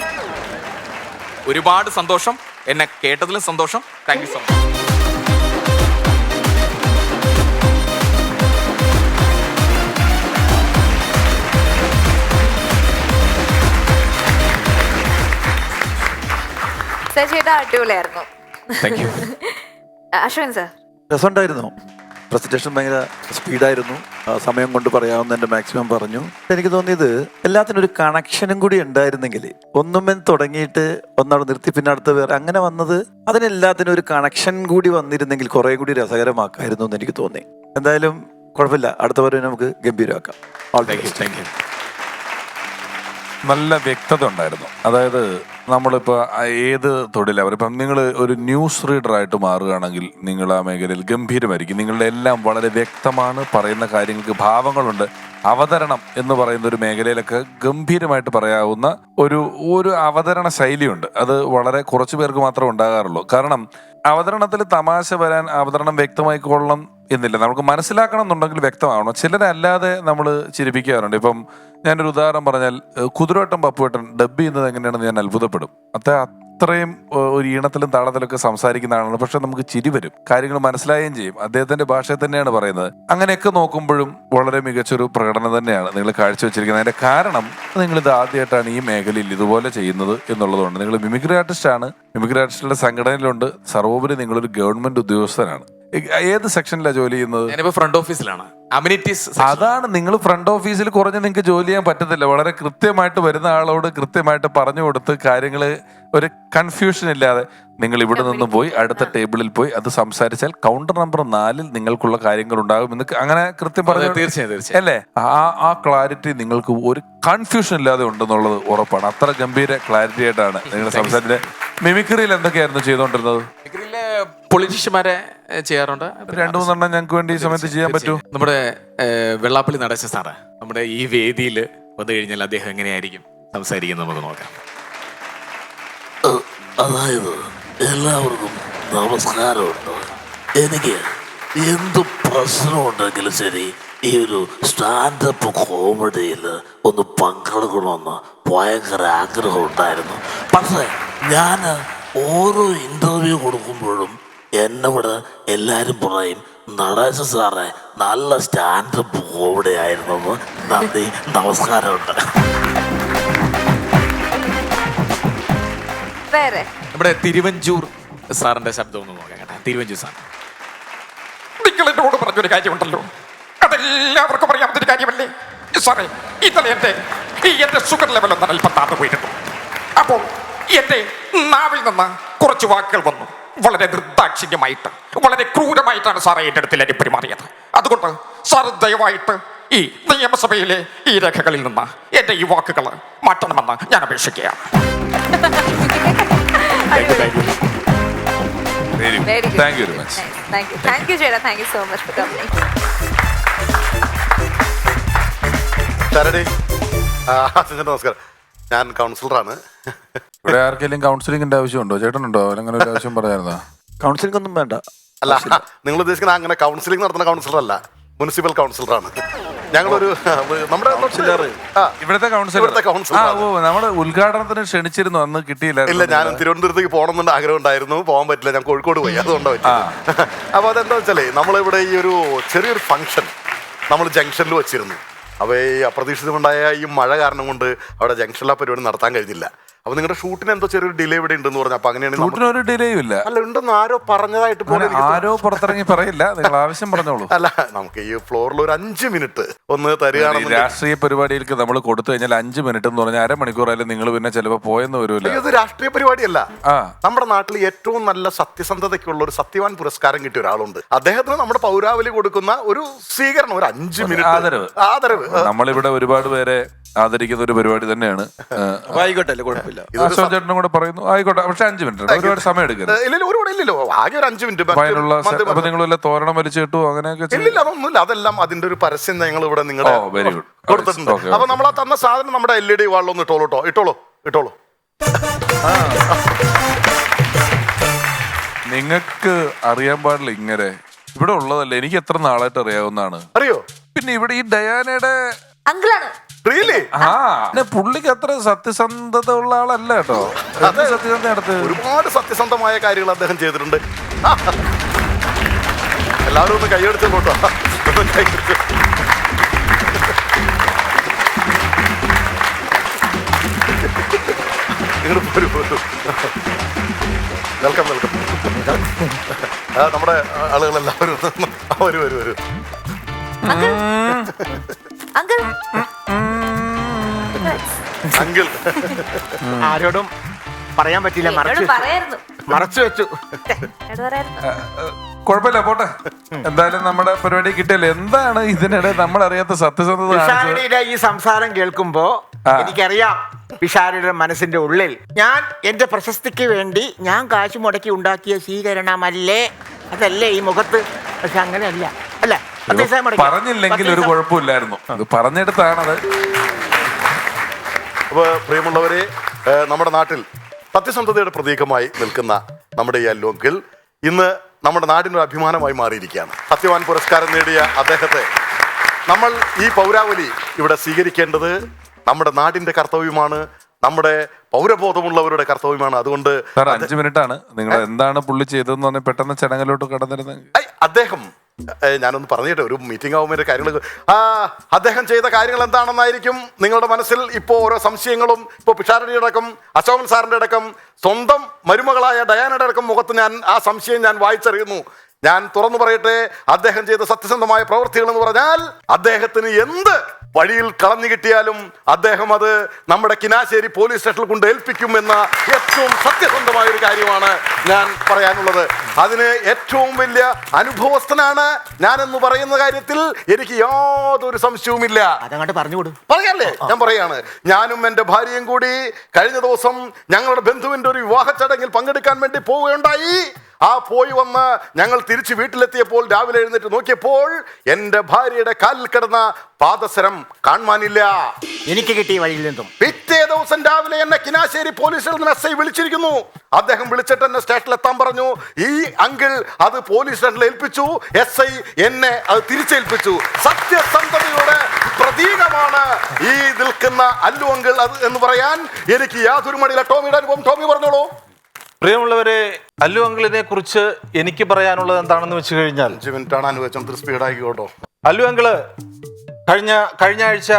ഒരുപാട് സന്തോഷം, എന്നെ കേട്ടതിലും സന്തോഷം. Thank you so much. ചേട്ടാ അടിപൊളിയായിരുന്നു. Thank you. അശ്വിൻ സർ രസമുണ്ടായിരുന്നു. പ്രസന്റേഷൻ ഭയങ്കര സ്പീഡായിരുന്നു. സമയം കൊണ്ട് പറയാവുന്നതിന്റെ മാക്സിമം പറഞ്ഞു. എനിക്ക് തോന്നിയത് എല്ലാത്തിനും ഒരു കണക്ഷനും കൂടി ഉണ്ടായിരുന്നെങ്കിൽ, ഒന്നുമേ തുടങ്ങിയിട്ട് ഒന്നവിടെ നിർത്തി പിന്നെ അടുത്ത് വേറെ അങ്ങനെ വന്നത്, അതിനെല്ലാത്തിനും ഒരു കണക്ഷൻ കൂടി വന്നിരുന്നെങ്കിൽ കുറെ കൂടി രസകരമാക്കായിരുന്നു എന്ന് എനിക്ക് തോന്നി. എന്തായാലും കുഴപ്പമില്ല, അടുത്ത വരെ നമുക്ക് ഗംഭീരമാക്കാം. Thank you. നല്ല വ്യക്തത ഉണ്ടായിരുന്നു. അതായത് നമ്മളിപ്പോൾ ഏത് തൊഴിലാണ്, ഇപ്പം നിങ്ങൾ ഒരു ന്യൂസ് റീഡറായിട്ട് മാറുകയാണെങ്കിൽ നിങ്ങൾ ആ മേഖലയിൽ ഗംഭീരമായിരിക്കും. നിങ്ങളുടെ എല്ലാം വളരെ വ്യക്തമാണ്, പറയുന്ന കാര്യങ്ങൾക്ക് ഭാവങ്ങളുണ്ട്. അവതരണം എന്ന് പറയുന്ന ഒരു മേഖലയിലൊക്കെ ഗംഭീരമായിട്ട് പറയാവുന്ന ഒരു അവതരണ ശൈലിയുണ്ട്. അത് വളരെ കുറച്ചു പേർക്ക് മാത്രമേ ഉണ്ടാകാറുള്ളൂ. കാരണം അവതരണത്തിൽ തമാശ വരാൻ അവതരണം വ്യക്തമായിക്കൊള്ളണം എന്നില്ല. നമുക്ക് മനസ്സിലാക്കണം എന്നുണ്ടെങ്കിൽ വ്യക്തമാവണം. ചിലരല്ലാതെ നമ്മൾ ചിരിപ്പിക്കാറുണ്ട്. ഇപ്പം ഞാനൊരു ഉദാഹരണം പറഞ്ഞാൽ, കുതിരവട്ടം പപ്പുവട്ടൻ ഡബ് ചെയ്യുന്നത് എങ്ങനെയാണെന്ന് ഞാൻ അത്ഭുതപ്പെടും. അത്രയും ഒരു ഈണത്തിലും താളത്തിലൊക്കെ സംസാരിക്കുന്ന ആളാണ്. പക്ഷെ നമുക്ക് ചിരി വരും, കാര്യങ്ങൾ മനസ്സിലാവുകയും ചെയ്യും. അദ്ദേഹത്തിന്റെ ഭാഷയിൽ തന്നെയാണ് പറയുന്നത്. അങ്ങനെയൊക്കെ നോക്കുമ്പോഴും വളരെ മികച്ചൊരു പ്രകടനം തന്നെയാണ് നിങ്ങൾ കാഴ്ചവെച്ചിരിക്കുന്നത്. അതിന്റെ കാരണം നിങ്ങളിത് ആദ്യമായിട്ടാണ് ഈ മേഖലയിൽ ഇതുപോലെ ചെയ്യുന്നത് എന്നുള്ളതുകൊണ്ട്. നിങ്ങൾ മിമിക്രി ആർട്ടിസ്റ്റാണ്, മിമിക്രി ആർട്ടിസ്റ്റുകളുടെ സംഘടനയിലുണ്ട്. സർവോപരി നിങ്ങളൊരു ഗവൺമെന്റ് ഉദ്യോഗസ്ഥനാണ്. ഏത് സെക്ഷനിലാണ് ജോലി ചെയ്യുന്നത്? ഞാനിപ്പോ ഫ്രണ്ട് ഓഫീസിലാണ്, അമ്യൂണിറ്റീസ്. അതാണ്, നിങ്ങൾ ഫ്രണ്ട് ഓഫീസിൽ കുറഞ്ഞ് നിങ്ങൾക്ക് ജോലി ചെയ്യാൻ പറ്റത്തില്ല. വളരെ കൃത്യമായിട്ട് വരുന്ന ആളോട് കൃത്യമായിട്ട് പറഞ്ഞു കൊടുത്ത് കാര്യങ്ങൾ ഒരു കൺഫ്യൂഷൻ ഇല്ലാതെ നിങ്ങൾ ഇവിടെ നിന്ന് പോയി അടുത്ത ടേബിളിൽ പോയി അത് സംസാരിച്ചാൽ കൗണ്ടർ നമ്പർ 4 നിങ്ങൾക്കുള്ള കാര്യങ്ങൾ ഉണ്ടാകും എന്ന് അങ്ങനെ കൃത്യം പറഞ്ഞു. തീർച്ചയായും അല്ലേ? ആ ക്ലാരിറ്റി നിങ്ങൾക്ക് ഒരു കൺഫ്യൂഷൻ ഇല്ലാതെ ഉണ്ടെന്നുള്ളത് ഉറപ്പാണ്. അത്ര ഗംഭീര ക്ലാരിറ്റി ആയിട്ടാണ് നിങ്ങൾ സംസാരിച്ചത്. മിമിക്രിയിൽ എന്തൊക്കെയായിരുന്നു ചെയ്തുകൊണ്ടിരുന്നത്? പൊളിറ്റീഷ്യന്മാരെ ചെയ്യാറുണ്ട്. 2-3 ഞങ്ങൾക്ക് വേണ്ടി ഈ സമയത്ത് ചെയ്യാൻ പറ്റൂ? നമ്മുടെ വെള്ളാപ്പള്ളി നടേശ സാറ് നമ്മുടെ ഈ വേദിയിൽ വന്നു കഴിഞ്ഞാൽ അദ്ദേഹം എങ്ങനെയായിരിക്കും സംസാരിക്കുന്നത് നമുക്ക് നോക്കാം. അതായത് എല്ലാവർക്കും നമസ്കാരമുണ്ട്. എനിക്ക് എന്ത് പ്രശ്നമുണ്ടെങ്കിലും ശരി ഈ ഒരു സ്റ്റാൻഡപ്പ് കോമഡിയിൽ ഒന്ന് പങ്കെടുക്കണമെന്ന് ഭയങ്കര ആഗ്രഹം ഉണ്ടായിരുന്നു. പക്ഷേ ഞാൻ ഓരോ ഇൻ്റർവ്യൂ കൊടുക്കുമ്പോഴും എന്നോട് എല്ലാവരും പറയും, നടേശ സാറേ നല്ല സ്റ്റാൻഡപ്പ് കോമഡി ആയിരുന്നു. നന്ദി, നമസ്കാരമുണ്ട്. നമ്മുടെ തിരുവഞ്ചൂർ സാറിന്റെ ശബ്ദം ഒന്ന് നോക്കാം കേട്ടോ. തിരുവഞ്ചൂർ സാർ. നിങ്ങൾ എന്നോട് പറഞ്ഞൊരു കാര്യമുണ്ടല്ലോ, അതെല്ലാവർക്കും അറിയാവുന്നൊരു കാര്യമല്ലേ സാറേ. ഇന്നലെ എന്റെ ഷുഗർ ലെവൽ ഒന്ന് അല്പം താഴ്ന്നു പോയിരുന്നു. അപ്പോൾ എന്റെ നാവിൽ നിന്ന് കുറച്ച് വാക്കുകൾ വന്നു. വളരെ നിർദാക്ഷിണ്യമായിട്ട്, വളരെ ക്രൂരമായിട്ടാണ് സാറേ എൻ്റെ അടുത്ത് എല്ലാവരും പെരുമാറിയത്. അതുകൊണ്ട് സാർ ദയവായിട്ട് ഈ നിയമസഭയിലെ ഈ രേഖകളിൽ നിന്ന് എന്റെ ഈ വാക്കുകൾ മാറ്റണമെന്ന് ഞാൻ അപേക്ഷിക്കുകയാണ്. Thank you very much. Thank you, Jada. Thank you so much for coming. നമസ്കാരം, ഞാൻ കൗൺസിലറാണ്. ഇവിടെ ആർക്കെങ്കിലും കൗൺസിലിംഗിന്റെ ആവശ്യമുണ്ടോ? ചേട്ടനുണ്ടോ? അങ്ങനെ ഒരു ആവശ്യം പറയായിരുന്നോ? കൗൺസിലിംഗ് ഒന്നും വേണ്ട. അല്ല, നിങ്ങൾ ഉദ്ദേശിക്കുന്ന അങ്ങനെ കൗൺസിലിംഗ് നടത്തുന്ന കൗൺസിലർ അല്ല, മുനിസിപ്പൽ കൗൺസിലറാണ്. ഞങ്ങളൊരു നമ്മുടെ ഇവിടുത്തെ കൗൺസിലർ. നമ്മുടെ ഉദ്ഘാടനത്തിന് ക്ഷണിച്ചിരുന്നു, അന്ന് കിട്ടിയില്ല. ഇല്ല, ഞാൻ തിരുവനന്തപുരത്തേക്ക് പോകണമെന്നുണ്ട് ആഗ്രഹം ഉണ്ടായിരുന്നു, പോകാൻ പറ്റില്ല. ഞാൻ കോഴിക്കോട് പോയി, അതുകൊണ്ടാണ് പറ്റില്ല. അപ്പൊ അതെന്താ വെച്ചാലേ, നമ്മളിവിടെ ഈ ഒരു ചെറിയൊരു ഫംഗ്ഷൻ നമ്മൾ ജംഗ്ഷനിൽ വെച്ചിരുന്നു. അപ്പോൾ ഈ അപ്രതീക്ഷിതമുണ്ടായ ഈ മഴ കാരണം കൊണ്ട് അവിടെ ജംഗ്ഷനിലെ പരിപാടി നടത്താൻ കഴിഞ്ഞില്ല. അപ്പൊ നിങ്ങളുടെ ഷൂട്ടിന് എന്തോ ചെറിയൊരു ഡിലേ ഇവിടെ ഉണ്ടെന്ന് പറഞ്ഞു. അപ്പൊ അങ്ങനെയാണ് ഒരു ഡിലേയും ഇല്ല. അല്ല, ഉണ്ടെന്ന് ആരോ പറഞ്ഞതായിട്ട് ആരോ പുറത്തിറങ്ങി പറയില്ല, നിങ്ങൾ ആവശ്യം പറഞ്ഞോളൂ. അല്ല, നമുക്ക് ഈ ഫ്ലോറിൽ ഒരു 5 മിനിറ്റ് ഒന്ന് തരികയാണെന്ന്. രാഷ്ട്രീയ പരിപാടികൾക്ക് നമ്മൾ കൊടുത്തു കഴിഞ്ഞാൽ 5 മിനിറ്റ് എന്ന് പറഞ്ഞാൽ അരമണിക്കൂറായാലും നിങ്ങൾ പിന്നെ ചിലപ്പോൾ പോയെന്ന് വരില്ല. ഇത് രാഷ്ട്രീയ പരിപാടിയല്ല. നമ്മുടെ നാട്ടിൽ ഏറ്റവും നല്ല സത്യസന്ധതയ്ക്കുള്ള ഒരു സത്യവാൻ പുരസ്കാരം കിട്ടിയ ഒരാളുണ്ട്. അദ്ദേഹത്തിന് നമ്മുടെ പൗരാവലി കൊടുക്കുന്ന ഒരു സ്വീകരണം, ഒരു 5 മിനിറ്റ് ആദരവ്. നമ്മളിവിടെ ഒരുപാട് പേരെ ആദരിക്കുന്ന ഒരു പരിപാടി തന്നെയാണ്. ആയിക്കോട്ടെ, കുഴപ്പമില്ല. ചേട്ടനും കൂടെ പറയുന്നു, ആയിക്കോട്ടെ. പക്ഷെ 5 മിനിറ്റ് ഒരുപാട് സമയം എടുക്കരുത്. ഇല്ലല്ലോ, ആകെ ഒരു 5 മിനിറ്റ്. അപ്പൊ നിങ്ങൾ വല്ല തോരണം വലിച്ചു കിട്ടു അങ്ങനെയൊക്കെ? ഇല്ല, അതൊന്നുമില്ല. അതെല്ലാം അതിന്റെ ഒരു പരസ്യം ഞങ്ങൾ ഇവിടെ നിങ്ങളുടെ വെരി ഗുഡ് കൊടുത്തിട്ടുണ്ട്. അപ്പൊ നമ്മൾ ആ തന്ന സാധനം നമ്മുടെ LED വാളിലൊന്ന് ഇട്ടോളൂ. നിങ്ങൾക്ക് അറിയാൻ പാടില്ല, ഇങ്ങനെ ഇവിടെ ഉള്ളതല്ല. എനിക്ക് എത്ര നാളായിട്ട് അറിയാവുന്നതാണ്. അറിയോ? പിന്നെ ഇവിടെ ഈ ഡയാനയുടെ അങ്കിളാണ്. പുള്ളിക്ക് അത്ര സത്യസന്ധത ഉള്ള ആളല്ല കേട്ടോ. സത്യസന്ധത അടുത്ത് ഒരുപാട് സത്യസന്ധമായ കാര്യങ്ങൾ അദ്ദേഹം ചെയ്തിട്ടുണ്ട്. എല്ലാവരും ഒന്ന് കൈയെടുത്ത് പോട്ടോ. വെൽക്കം. നമ്മുടെ ആളുകളെല്ലാവരും വരൂ. അങ്കിൾ ആരോടും പറയാൻ പറ്റില്ല, മറച്ചു വെച്ചു. കുഴപ്പമില്ല, പോട്ടെ. എന്തായാലും നമ്മുടെ പരിപാടി കിട്ടിയല്ലേ. എന്താണ് ഇതിനിടെ നമ്മൾ അറിയാത്ത സത്യസന്ധത? ഈ സംസാരം കേൾക്കുമ്പോ എനിക്കറിയാം വിശാലയുടെ മനസ്സിന്റെ ഉള്ളിൽ ഞാൻ എന്റെ പ്രശസ്തിക്ക് വേണ്ടി ഞാൻ കാശ് മുടക്കി ഉണ്ടാക്കിയ സ്വീകരണമല്ലേ, അതല്ലേ ഈ മുഖത്ത്. പക്ഷെ അങ്ങനെയല്ല, അല്ല പറഞ്ഞില്ലെങ്കിൽ ഒരു കുഴപ്പമില്ലായിരുന്നു, അത് പറഞ്ഞെടുത്താണത്. അപ്പോൾ പ്രിയമുള്ളവരെ, നമ്മുടെ നാട്ടിൽ സത്യസന്ധതയുടെ പ്രതീകമായി നിൽക്കുന്ന നമ്മുടെ ഈ അല്ലോങ്കിൽ ഇന്ന് നമ്മുടെ നാടിനൊരു അഭിമാനമായി മാറിയിരിക്കുകയാണ്. സത്യവാൻ പുരസ്കാരം നേടിയ അദ്ദേഹത്തെ നമ്മൾ ഈ പൗരാവലി ഇവിടെ സ്വീകരിക്കേണ്ടത് നമ്മുടെ നാടിന്റെ കർത്തവ്യമാണ്, നമ്മുടെ പൗരബോധമുള്ളവരുടെ കർത്തവ്യമാണ്. അതുകൊണ്ട് 5 മിനിറ്റാണ്. നിങ്ങൾ എന്താണ് പുള്ളി ചെയ്തതെന്ന് പറഞ്ഞാൽ പെട്ടെന്ന് ചടങ്ങിലോട്ട് കടന്നിരുന്നത്. അദ്ദേഹം ഞാനൊന്ന് പറഞ്ഞിട്ട് ഒരു മീറ്റിംഗ് ആവുമ്പോൾ കാര്യങ്ങൾ അദ്ദേഹം ചെയ്ത കാര്യങ്ങൾ എന്താണെന്നായിരിക്കും നിങ്ങളുടെ മനസ്സിൽ ഇപ്പോൾ ഓരോ സംശയങ്ങളും. ഇപ്പോൾ പിഷാരടി അടക്കം അശോകൻ സാറിന്റെ അടക്കം സ്വന്തം മരുമകളായ ഡയാനയുടെ അടക്കം മുഖത്ത് ഞാൻ ആ സംശയം ഞാൻ വായിച്ചറിയുന്നു. ഞാൻ തുറന്നു പറയട്ടെ, അദ്ദേഹം ചെയ്ത സത്യസന്ധമായ പ്രവൃത്തികൾ എന്ന് പറഞ്ഞാൽ അദ്ദേഹത്തിന് എന്ത് വഴിയിൽ കളഞ്ഞു കിട്ടിയാലും അദ്ദേഹം അത് നമ്മുടെ കിനാശ്ശേരി പോലീസ് സ്റ്റേഷനിൽ കൊണ്ട് ഏൽപ്പിക്കും എന്ന ഏറ്റവും സത്യസന്ധമായ ഒരു കാര്യമാണ് ഞാൻ പറയാനുള്ളത്. അതിന് ഏറ്റവും വലിയ അനുഭവസ്ഥനാണ് ഞാനെന്ന് പറയുന്ന കാര്യത്തിൽ എനിക്ക് യാതൊരു സംശയവുമില്ല. അതങ്ങോട്ട് പറഞ്ഞുകൊടു. പറയല്ലേ, ഞാൻ പറയാണ്. ഞാനും എൻ്റെ ഭാര്യയും കൂടി കഴിഞ്ഞ ദിവസം ഞങ്ങളുടെ ബന്ധുവിൻ്റെ ഒരു വിവാഹ ചടങ്ങിൽ പങ്കെടുക്കാൻ വേണ്ടി പോവുകയുണ്ടായി. ആ പോയി വന്ന് ഞങ്ങൾ തിരിച്ച് വീട്ടിലെത്തിയപ്പോൾ രാവിലെ എഴുന്നേറ്റ് നോക്കിയപ്പോൾ എൻ്റെ ഭാര്യയുടെ കാലിൽ കിടന്ന പാദസരം കാണാനില്ല. എനിക്ക് കിട്ടിയ വഴിയിൽ നിന്നും പിറ്റേ ദിവസം രാവിലെ എന്നെ കിനാശ്ശേരി പോലീസിൽ നിന്ന് SI വിളിച്ചിരിക്കുന്നു. അദ്ദേഹം വിളിച്ചിട്ട് എന്നെ സ്റ്റേഷനിൽ എത്താൻ പറഞ്ഞു. ഈ അങ്കിൾ അത് പോലീസ് സ്റ്റേഷനിൽ ഏൽപ്പിച്ചു, SI എന്നെ അത് തിരിച്ചേൽപ്പിച്ചു. സത്യസന്ധതയുടെ പ്രതീകമാണ് ഈ നിൽക്കുന്ന അല്ലു അങ്കിൾ അത് എന്ന് പറയാൻ എനിക്ക് യാതൊരു മടിയില്ല. ടോമിയുടെ അനുഭവം ടോമി പറഞ്ഞോളൂ. പ്രിയമുള്ളവരെ, അല്ലു അങ്കിളിനെ കുറിച്ച് എനിക്ക് പറയാനുള്ളത് എന്താണെന്ന് വെച്ച് കഴിഞ്ഞാൽ 5 മിനിറ്റാണ് അനുവദിച്ചത്, സ്പീഡാക്കി കേട്ടോ. അല്ലു അങ്കിള് കഴിഞ്ഞ ആഴ്ച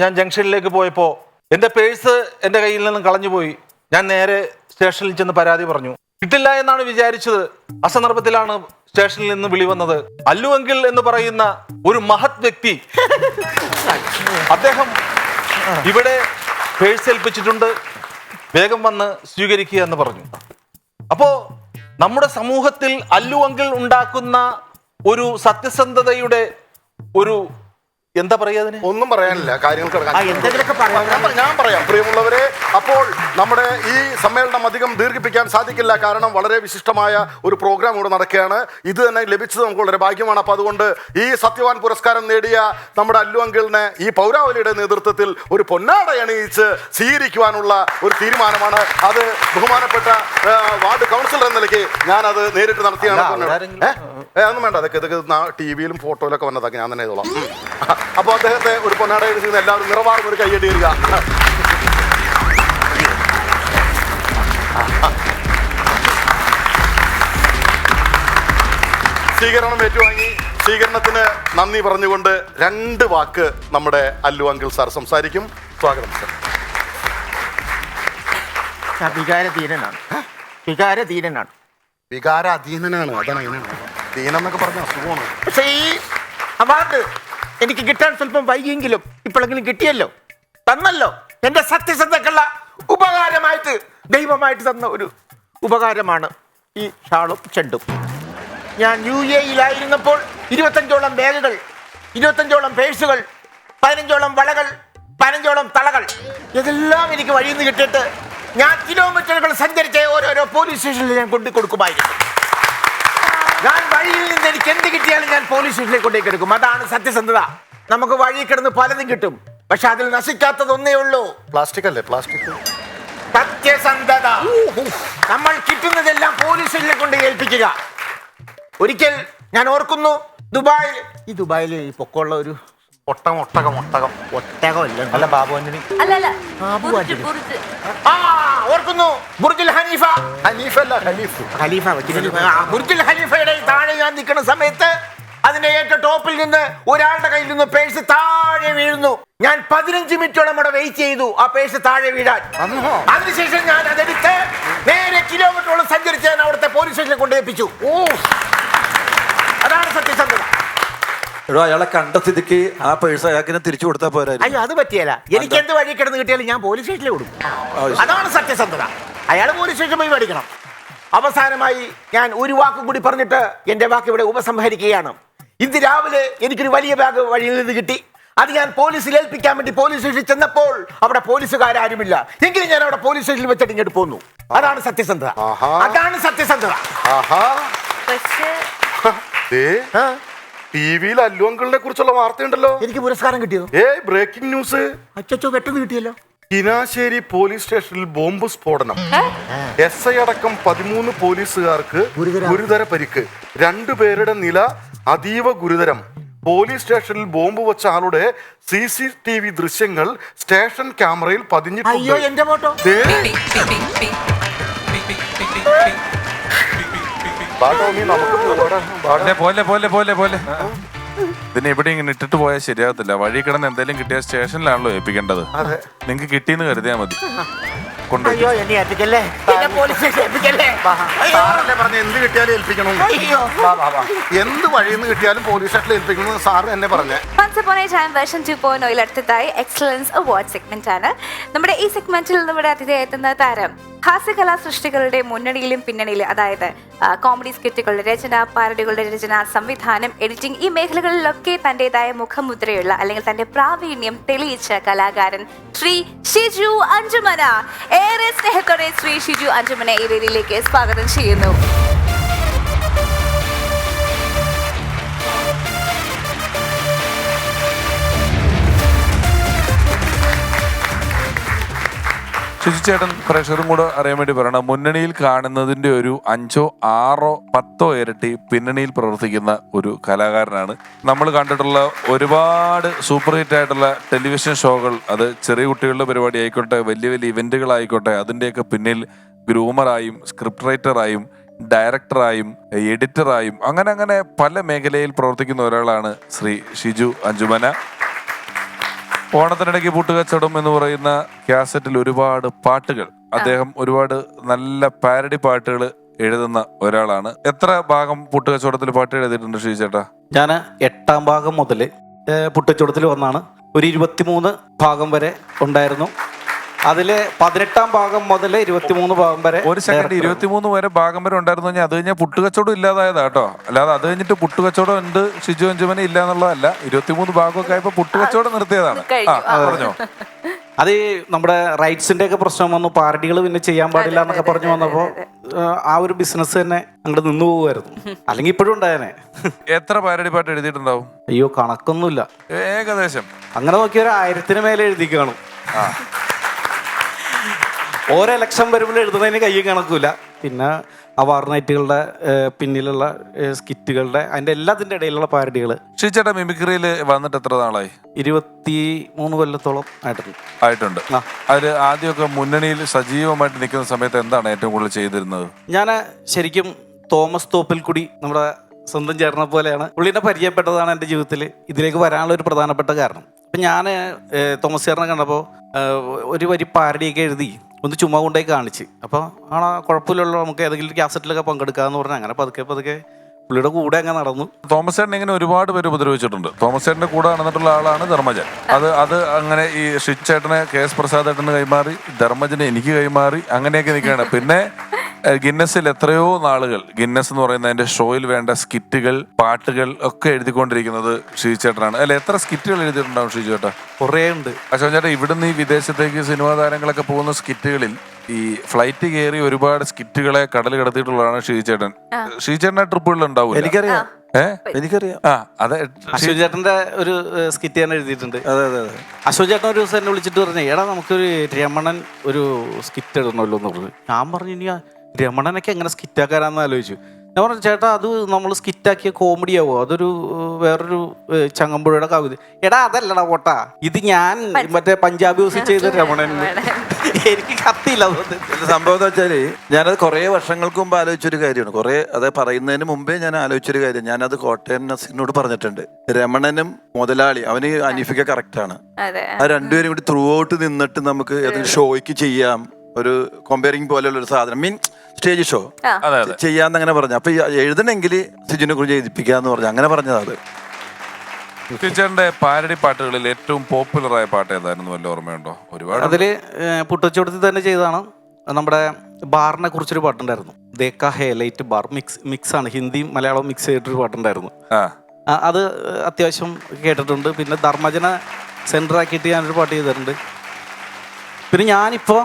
ഞാൻ ജംഗ്ഷനിലേക്ക് പോയപ്പോൾ എൻ്റെ പേഴ്സ് എൻ്റെ കയ്യിൽ നിന്നും കളഞ്ഞുപോയി. ഞാൻ നേരെ സ്റ്റേഷനിൽ ചെന്ന് പരാതി പറഞ്ഞു. കിട്ടില്ല എന്നാണ് വിചാരിച്ചത്. അസന്ദർഭത്തിലാണ് സ്റ്റേഷനിൽ നിന്ന് വിളി വന്നത്. അല്ലു അങ്കിൾ എന്ന് പറയുന്ന ഒരു മഹത് വ്യക്തി, അദ്ദേഹം ഇവിടെ പേഴ്സ് ഏൽപ്പിച്ചിട്ടുണ്ട്, വേഗം വന്ന് സ്വീകരിക്കുക എന്ന് പറഞ്ഞു. അപ്പോ നമ്മുടെ സമൂഹത്തിൽ അല്ലു അങ്കിൾ ഉണ്ടാക്കുന്ന ഒരു സത്യസന്ധതയുടെ ഒരു എന്താ പറയാ, അതിന് ഒന്നും പറയാനില്ല, കാര്യങ്ങൾ എന്തെങ്കിലുമൊക്കെ പറയാം. ഞാൻ പറയാം. പ്രിയമുള്ളവരെ, അപ്പോൾ നമ്മുടെ ഈ സമ്മേളനം അധികം ദീർഘിപ്പിക്കാൻ സാധിക്കില്ല. കാരണം വളരെ വിശിഷ്ടമായ ഒരു പ്രോഗ്രാം ഇവിടെ നടക്കുകയാണ്. ഇത് തന്നെ ലഭിച്ചത് നമുക്ക് വളരെ ഭാഗ്യമാണ്. അപ്പോൾ അതുകൊണ്ട് ഈ സത്യവാൻ പുരസ്കാരം നേടിയ നമ്മുടെ അല്ലു അങ്കിളിനെ ഈ പൗരാവലിയുടെ നേതൃത്വത്തിൽ ഒരു പൊന്നാട അണിയിച്ച് സ്വീകരിക്കുവാനുള്ള ഒരു തീരുമാനമാണ്. അത് ബഹുമാനപ്പെട്ട വാർഡ് കൗൺസിലർ എന്ന നിലയ്ക്ക് ഞാനത് നേരിട്ട് നടത്തിയാണ്. ഒന്നും വേണ്ട, അതൊക്കെ TV-യിലും ഫോട്ടോയിലൊക്കെ വന്നതൊക്കെ ഞാൻ തന്നെ ചെയ്തോളാം. അപ്പോൾ അദ്ദേഹത്തെ ഒരു പൊന്നാട അണിയിച്ച് എല്ലാവരും നിറവാർന്ന ഒരു കയ്യടി തരിക. സ്വീകരണം ഏറ്റുവാങ്ങി സ്വീകരണത്തിന് നന്ദി പറഞ്ഞുകൊണ്ട് 2 വാക്ക് നമ്മുടെ അല്ലു അങ്കിൾ സാർ സംസാരിക്കും. സ്വാഗതം സാർ. വികാരധീരനാണ്. വികാരാധീനനാണ്. അതാണ് അങ്ങനെയാണ്. ദീനം എന്നൊക്കെ പറഞ്ഞ അസുഖമാണ്. പക്ഷേ ഈ അവാർഡ് എനിക്ക് കിട്ടാൻ സ്വല്പം വൈകിയെങ്കിലും ഇപ്പോഴെങ്കിലും കിട്ടിയല്ലോ, തന്നല്ലോ. എന്റെ സത്യസന്ധക്കുള്ള ഉപകാരമായിട്ട് ദൈവമായിട്ട് തന്ന ഒരു ഉപകാരമാണ് ഈ ഷാളും ചെണ്ടും. ഞാൻ UAE-യിലായിരുന്നപ്പോൾ 25ഓളം ബാഗുകൾ, 25ഓളം പേഴ്സുകൾ, 15ഓളം വളകൾ, 15ഓളം തളകൾ, ഇതെല്ലാം എനിക്ക് വഴിയിൽ നിന്ന് കിട്ടിയിട്ട് ഞാൻ കിലോമീറ്ററുകൾ സഞ്ചരിച്ച് ഓരോരോ പോലീസ് സ്റ്റേഷനിൽ ഞാൻ കൊണ്ടു കൊടുക്കുമായിരുന്നു. ഞാൻ വഴിയിൽ നിന്ന് എനിക്ക് എന്ത് കിട്ടിയാലും ഞാൻ പോലീസ് സ്റ്റേഷനിലേക്ക് കൊണ്ടേക്ക് എടുക്കും. അതാണ് സത്യസന്ധത. നമുക്ക് വഴി കിടന്ന് പലതും കിട്ടും, പക്ഷെ അതിൽ നശിക്കാത്തത് ഒന്നേ ഉള്ളൂ. പ്ലാസ്റ്റിക് അല്ലേ? പ്ലാസ്റ്റിക്. സത്യസന്ധത. നമ്മൾ കിട്ടുന്നതെല്ലാം പോലീസ് സ്റ്റേഷനിൽ കൊണ്ട് ഏൽപ്പിക്കുക. ഒരിക്കൽ ഞാൻ ഓർക്കുന്നു, ദുബായിൽ ഈ പൊക്കമുള്ള ഒരു ഒട്ടകമല്ല ബാബു ആന്റണി, ഓർക്കുന്നു, ബുർജുൽ ഹനീഫ. ബുർജുൽ ഹനീഫയുടെ താഴെ ഞാൻ നിൽക്കുന്ന സമയത്ത് അതിന്റെ ഏറ്റവും ടോപ്പിൽ നിന്ന് ഒരാളുടെ കയ്യിൽ നിന്ന് പേഴ്സ് താഴെ വീഴുന്നു. ഞാൻ 15 മിനിറ്റോളം അവിടെ വെയിറ്റ് ചെയ്തു ആ പേഴ്സ് താഴെ വീഴാൻ. അതിനുശേഷം ഞാൻ അതെടുത്ത് നേരെ കിലോമീറ്ററോളം സഞ്ചരിച്ച് ഞാൻ അവിടുത്തെ പോലീസ് സ്റ്റേഷനിൽ കൊണ്ടേൽപ്പിച്ചു. അതാണ് സത്യസന്ധത. അയാളെ കണ്ട സ്ഥിതിക്ക് ആ പേഴ്സ് അയാൾക്ക് തിരിച്ചു കൊടുത്താൽ പോരാ. അയ്യോ, അത് പറ്റിയല്ല. എനിക്ക് എന്ത് വഴി കിടന്ന് കിട്ടിയാലും ഞാൻ പോലീസ് സ്റ്റേഷനിൽ കൊടുക്കും. അതാണ് സത്യസന്ധത. അയാൾ പോലീസ് സ്റ്റേഷനിൽ പോയി മേടിക്കണം. അവസാനമായി ഞാൻ ഒരു വാക്കും കൂടി പറഞ്ഞിട്ട് എന്റെ വാക്ക് ഇവിടെ ഉപസംഹരിക്കുകയാണ്. ഇന്ന് രാവിലെ എനിക്കൊരു വലിയ ബാഗ് വഴിയിൽ നിന്ന് കിട്ടി. അത് ഞാൻ പോലീസിൽ ഏൽപ്പിക്കാൻ വേണ്ടി പോലീസ് സ്റ്റേഷനിൽ ചെന്നപ്പോൾ അവിടെ പോലീസുകാരുമില്ല. എങ്കിലും ഞാൻ അവിടെ പോലീസ് സ്റ്റേഷനിൽ വെച്ചിട്ട് ഇങ്ങോട്ട് പോന്നു. അതാണ് സത്യസന്ധത. അതാണ് സത്യസന്ധത. TV-യിൽ അല്ലു അങ്കിളിനെ കുറിച്ചുള്ള വാർത്തയുണ്ടല്ലോ. എനിക്ക് പുരസ്കാരം കിട്ടിയോ? Breaking news. അച്ചോ, പെട്ടെന്ന് കിട്ടിയല്ലോ. കിനാശ്ശേരി പോലീസ് സ്റ്റേഷനിൽ ബോംബ് സ്ഫോടനം. SI അടക്കം 13 പോലീസുകാർക്ക് ഗുരുതര പരിക്ക്. 2 പേരുടെ നില അതീവ ഗുരുതരം. പോലീസ് സ്റ്റേഷനിൽ ബോംബ് വെച്ച ആളുടെ CCTV ദൃശ്യങ്ങൾ സ്റ്റേഷൻ ക്യാമറയിൽ അയ്യോ പതിഞ്ഞിട്ടുണ്ട്. എന്റെ ഫോട്ടോ. പോലെ ഇതിനെ എവിടെ ഇങ്ങനെ ഇട്ടിട്ട് പോയാൽ ശരിയാകത്തില്ല. വഴി കിടന്ന് എന്തെങ്കിലും കിട്ടിയ സ്റ്റേഷനിലാണല്ലോ ഏൽപ്പിക്കേണ്ടത്. നിങ്ങക്ക് കിട്ടിയെന്ന് കരുതിയാ മതി. അയ്യോ എന്നെ ഏൽപ്പിക്കല്ലേ, എന്നെ പോലീസ് സ്റ്റേഷൻ ഏൽപ്പിക്കല്ലേ. പറഞ്ഞ എന്ത് കിട്ടിയാലും ഏൽപ്പിക്കണം, അയ്യോ എന്ത് വഴിന്ന് കിട്ടിയാലും പോലീസ് സ്റ്റേഷനിൽ ഏൽപ്പിക്കണം സാറ് എന്നെ പറഞ്ഞേ. Once upon a time version 2.0 അടുത്തതായി എക്സലൻസ് അവാർഡ് സെഗ്മെന്റ് ആണ്. നമ്മുടെ ഈ സെഗ്മെന്റിൽ നമ്മുടെ അതിഥിയായി എത്തുന്ന താരം ഹാസ്യകലാ സൃഷ്ടികളുടെ മുന്നണിയിലും പിന്നണിയിലും, അതായത് കോമഡി സ്കിറ്റുകളുടെ രചന, പാരഡികളുടെ രചന, സംവിധാനം, എഡിറ്റിംഗ്, ഈ മേഖലകളിലൊക്കെ തന്റേതായ മുഖമുദ്രയുള്ള അല്ലെങ്കിൽ തന്റെ പ്രാവീണ്യം തെളിയിച്ച കലാകാരൻ ശ്രീ ഷിജു അഞ്ചുമന. ഏറെ സ്നേഹത്തോടെ ശ്രീ ഷിജു അഞ്ചുമന ഈ വേദിയിലേക്ക് സ്വാഗതം ചെയ്യുന്നു. ശുചിച്ചേട്ടൻ പ്രേക്ഷകരും കൂടെ അറിയാൻ വേണ്ടി പറയണം, മുന്നണിയിൽ കാണുന്നതിന്റെ ഒരു 5, 6, 10 ഇരട്ടി പിന്നണിയിൽ പ്രവർത്തിക്കുന്ന ഒരു കലാകാരനാണ്. നമ്മൾ കണ്ടിട്ടുള്ള ഒരുപാട് സൂപ്പർ ഹിറ്റ് ആയിട്ടുള്ള ടെലിവിഷൻ ഷോകൾ, അത് ചെറിയ കുട്ടികളുടെ പരിപാടി ആയിക്കോട്ടെ, വലിയ വലിയ ഇവന്റുകളായിക്കോട്ടെ, അതിൻ്റെയൊക്കെ പിന്നിൽ ഗ്രൂമറായും സ്ക്രിപ്റ്റ് റൈറ്ററായും ഡയറക്ടറായും എഡിറ്ററായും അങ്ങനെ പല മേഖലയിൽ പ്രവർത്തിക്കുന്ന ഒരാളാണ് ശ്രീ ഷിജു അഞ്ചുമന. ഓണത്തിനിടയ്ക്ക് പൂട്ടുകച്ചവടം എന്ന് പറയുന്ന കാസറ്റിൽ ഒരുപാട് പാട്ടുകൾ, അദ്ദേഹം ഒരുപാട് നല്ല പാരഡി പാട്ടുകൾ എഴുതുന്ന ഒരാളാണ്. എത്ര ഭാഗം പൂട്ടുകച്ചവടത്തിൽ പാട്ട് എഴുതിയിട്ടുണ്ട് ഷീ ചേട്ടാ? ഞാൻ 8ാം ഭാഗം മുതൽ പുട്ടച്ചോടത്തിൽ വന്നാണ്. ഒരു 23 ഭാഗം വരെ ഉണ്ടായിരുന്നു. അതില് 18ാം ഭാഗം മുതൽ 23 ഭാഗം വരെ. ഒരു സെക്കൻഡ്, 23 വരെ ഭാഗം വരെ ഉണ്ടായിരുന്നു കഴിഞ്ഞാൽ അത് കഴിഞ്ഞാൽ പുട്ടുകച്ചവടം ഇല്ലാതായതാ കേട്ടോ. അല്ലാതെ അത് കഴിഞ്ഞിട്ട് പുട്ടുകച്ചവടം ഉണ്ട് ഷിജു അഞ്ചുമന ഇല്ല എന്നുള്ളതല്ല. 23 ഭാഗമൊക്കെ ആയപ്പോ പുട്ടുകച്ചവടം നിർത്തിയതാണ്. പറഞ്ഞോ. അത് നമ്മുടെ റൈറ്റ്സിന്റെ ഒക്കെ പ്രശ്നം വന്നു, പാർട്ടികൾ പിന്നെ ചെയ്യാൻ പാടില്ല എന്നൊക്കെ പറഞ്ഞു വന്നപ്പോ ആ ഒരു ബിസിനസ് തന്നെ അങ്ങോട്ട് നിന്നു പോകുമായിരുന്നു. അല്ലെങ്കിൽ ഇപ്പോഴും ഉണ്ടായനെ. എത്ര പാരഡി പാട്ട് എഴുതിയിട്ടുണ്ടാവും? അയ്യോ കണക്കൊന്നുമില്ല. ഏകദേശം അങ്ങനെ നോക്കിയ 1000-ന് മേലെ എഴുതി കാണും. ഓരോ ഇലക്ഷൻ വരുമ്പോൾ എഴുതുന്നതിന് കയ്യും കണക്കൂല. പിന്നെ അവാർഡ് നൈറ്റുകളുടെ പിന്നിലുള്ള സ്കിറ്റുകളുടെ അതിന്റെ എല്ലാത്തിന്റെ ഇടയിലുള്ള പാരഡികൾ. ഷീച്ചേട്ടാ മിമിക്രിയിൽ വന്നിട്ട് എത്ര നാളായി? 23 കൊല്ലത്തോളം ആയിട്ടുണ്ട്. അതിൽ ആദ്യമൊക്കെ മുന്നണിയിൽ സജീവമായിട്ട് നിൽക്കുന്ന സമയത്ത് എന്താണ് ഏറ്റവും കൂടുതൽ ചെയ്തിരുന്നത്? ഞാൻ ശരിക്കും തോമസ് തോപ്പിൽക്കുടി, നമ്മുടെ സ്വന്തം ചേട്ടനെ പോലെയാണ്. പുള്ളിനെ പരിചയപ്പെട്ടതാണ് എൻ്റെ ജീവിതത്തിൽ ഇതിലേക്ക് വരാനുള്ള ഒരു പ്രധാനപ്പെട്ട കാരണം. അപ്പം ഞാൻ തോമസ് ചേട്ടനെ കണ്ടപ്പോൾ ഒരു വരി പാരഡിയൊക്കെ എഴുതി ഒന്ന് ചുമ്മാ കൊണ്ടേ കാണിച്ച്. അപ്പോൾ കുഴപ്പമില്ലല്ലോ, നമുക്ക് ഏതെങ്കിലും ക്യാസറ്റിലൊക്കെ പങ്കെടുക്കാമെന്ന് പറഞ്ഞാൽ അങ്ങനെ പതുക്കെ പുള്ളിയുടെ കൂടെ അങ്ങ് നടന്നു. തോമസ് ചേട്ടൻ ഇങ്ങനെ ഒരുപാട് പേര് ഉപദ്രവിച്ചിട്ടുണ്ട്. തോമസ് ചേട്ടന്റെ കൂടെ നടന്നിട്ടുള്ള ആളാണ് ധർമ്മജൻ. അത് അങ്ങനെ ഈ ഷിജു ചേട്ടനെ KS പ്രസാദ് ചേട്ടന് കൈമാറി, ധർമ്മജനെ എനിക്ക് കൈമാറി, അങ്ങനെയൊക്കെ നിൽക്കുകയാണ്. പിന്നെ ഗിന്നസിൽ എത്രയോ നാളുകൾ ഗിന്നസ് എന്ന് പറയുന്ന അതിന്റെ ഷോയിൽ വേണ്ട സ്കിറ്റുകൾ, പാട്ടുകൾ ഒക്കെ എഴുതിക്കൊണ്ടിരിക്കുന്നത് ഷിജു ചേട്ടനാണ്. അല്ലെ, എത്ര സ്കിറ്റുകൾ എഴുതിയിട്ടുണ്ടാവും ഷിജു ചേട്ടാ? കുറേ ഉണ്ട്. അശോകൻ ചേട്ടാ, ഇവിടുന്ന് ഈ വിദേശത്തേക്ക് സിനിമാ താരങ്ങളൊക്കെ പോകുന്ന സ്കിറ്റുകളിൽ ഈ ഫ്ലൈറ്റ് കയറി ഒരുപാട് സ്കിറ്റുകളെ കടൽ കടത്തിയിട്ടുള്ളതാണ് ഷിജു ചേട്ടൻ. ഷിജു ചേട്ടൻ ട്രിപ്പുകളിൽ ഉണ്ടാവും. എനിക്കറിയാം. എനിക്കറിയാം. അതെ, അശോക് ചേട്ടന്റെ ഒരു സ്കിറ്റ് ഞാൻ എഴുതിയിട്ടുണ്ട്. അശോക് ചേട്ടൻ ഒരു ദിവസം എന്നെ വിളിച്ചിട്ട് പറഞ്ഞു, എടാ നമുക്കൊരു രമണൻ ഒരു സ്കിറ്റ് എഴുതണമല്ലോ എന്ന് പറഞ്ഞു. ഞാൻ പറഞ്ഞു, ഇനി രമണനൊക്കെ എങ്ങനെ സ്കിറ്റാക്കാനാന്ന് ആലോചിച്ചു. ഞാൻ പറഞ്ഞു, ചേട്ടാ അത് നമ്മൾ സ്കിറ്റാക്കിയ കോമഡി ആവോ, അതൊരു വേറൊരു ചങ്ങമ്പുഴയുടെ കവിത. എടാ അതല്ലടാ പോട്ടാ, ഇത് ഞാൻ മറ്റേ പഞ്ചാബി മ്യൂസിക് ചെയ്ത രമണൻ. എനിക്ക് കത്തിയില്ല. സംഭവം എന്ന് വെച്ചാല് ഞാനത് കുറെ വർഷങ്ങൾക്ക് മുമ്പ് ആലോചിച്ചൊരു കാര്യമാണ്. അത് പറയുന്നതിന് മുമ്പേ ഞാൻ ആലോചിച്ചൊരു കാര്യം. ഞാനത് കോട്ടയം നസീറിനോട് പറഞ്ഞിട്ടുണ്ട്. രമണനും മുതലാളി, അവന് അനീഫിക്ക കറക്റ്റാണ്. ആ രണ്ടുപേരും കൂടി ത്രൂ ഔട്ട് നിന്നിട്ട് നമുക്ക് ഏതെങ്കിലും ഷോയ്ക്ക് ചെയ്യാം, ഒരു കോമ്പയറിംഗ് പോലെയുള്ള ഒരു സാധനം, മീൻ സ്റ്റേജ് ഷോ ചെയ്യാന്ന് അങ്ങനെ പറഞ്ഞു. അപ്പൊ എഴുതണമെങ്കിൽ സിജുനെ കുറിച്ച് എഴുതിപ്പിക്കാന്ന് പറഞ്ഞു. അങ്ങനെ പറഞ്ഞത്. ടീച്ചറിന്റെ പാരഡി പാട്ടുകളിൽ ഏറ്റവും പോപ്പുലറായ പാട്ട് ഏതായിരുന്നു, വല്ല ഓർമ്മയുണ്ടോ? ഒരുപാട്. അതില് പുട്ടച്ചോടത്തിൽ തന്നെ ചെയ്തതാണ്. നമ്മുടെ ബാറിനെ കുറിച്ചൊരു പാട്ടുണ്ടായിരുന്നു, ദേക്കാ ഹേ ലൈറ്റ് ബാർ. മിക്സ് ആണ്, ഹിന്ദിയും മലയാളവും മിക്സ് ചെയ്തിട്ടൊരു പാട്ടുണ്ടായിരുന്നു. അത് അത്യാവശ്യം കേട്ടിട്ടുണ്ട്. പിന്നെ ധർമ്മജനെ സെന്റർ ആക്കിയിട്ട് ഞാനൊരു പാട്ട് ചെയ്തിട്ടുണ്ട്. പിന്നെ ഞാനിപ്പോൾ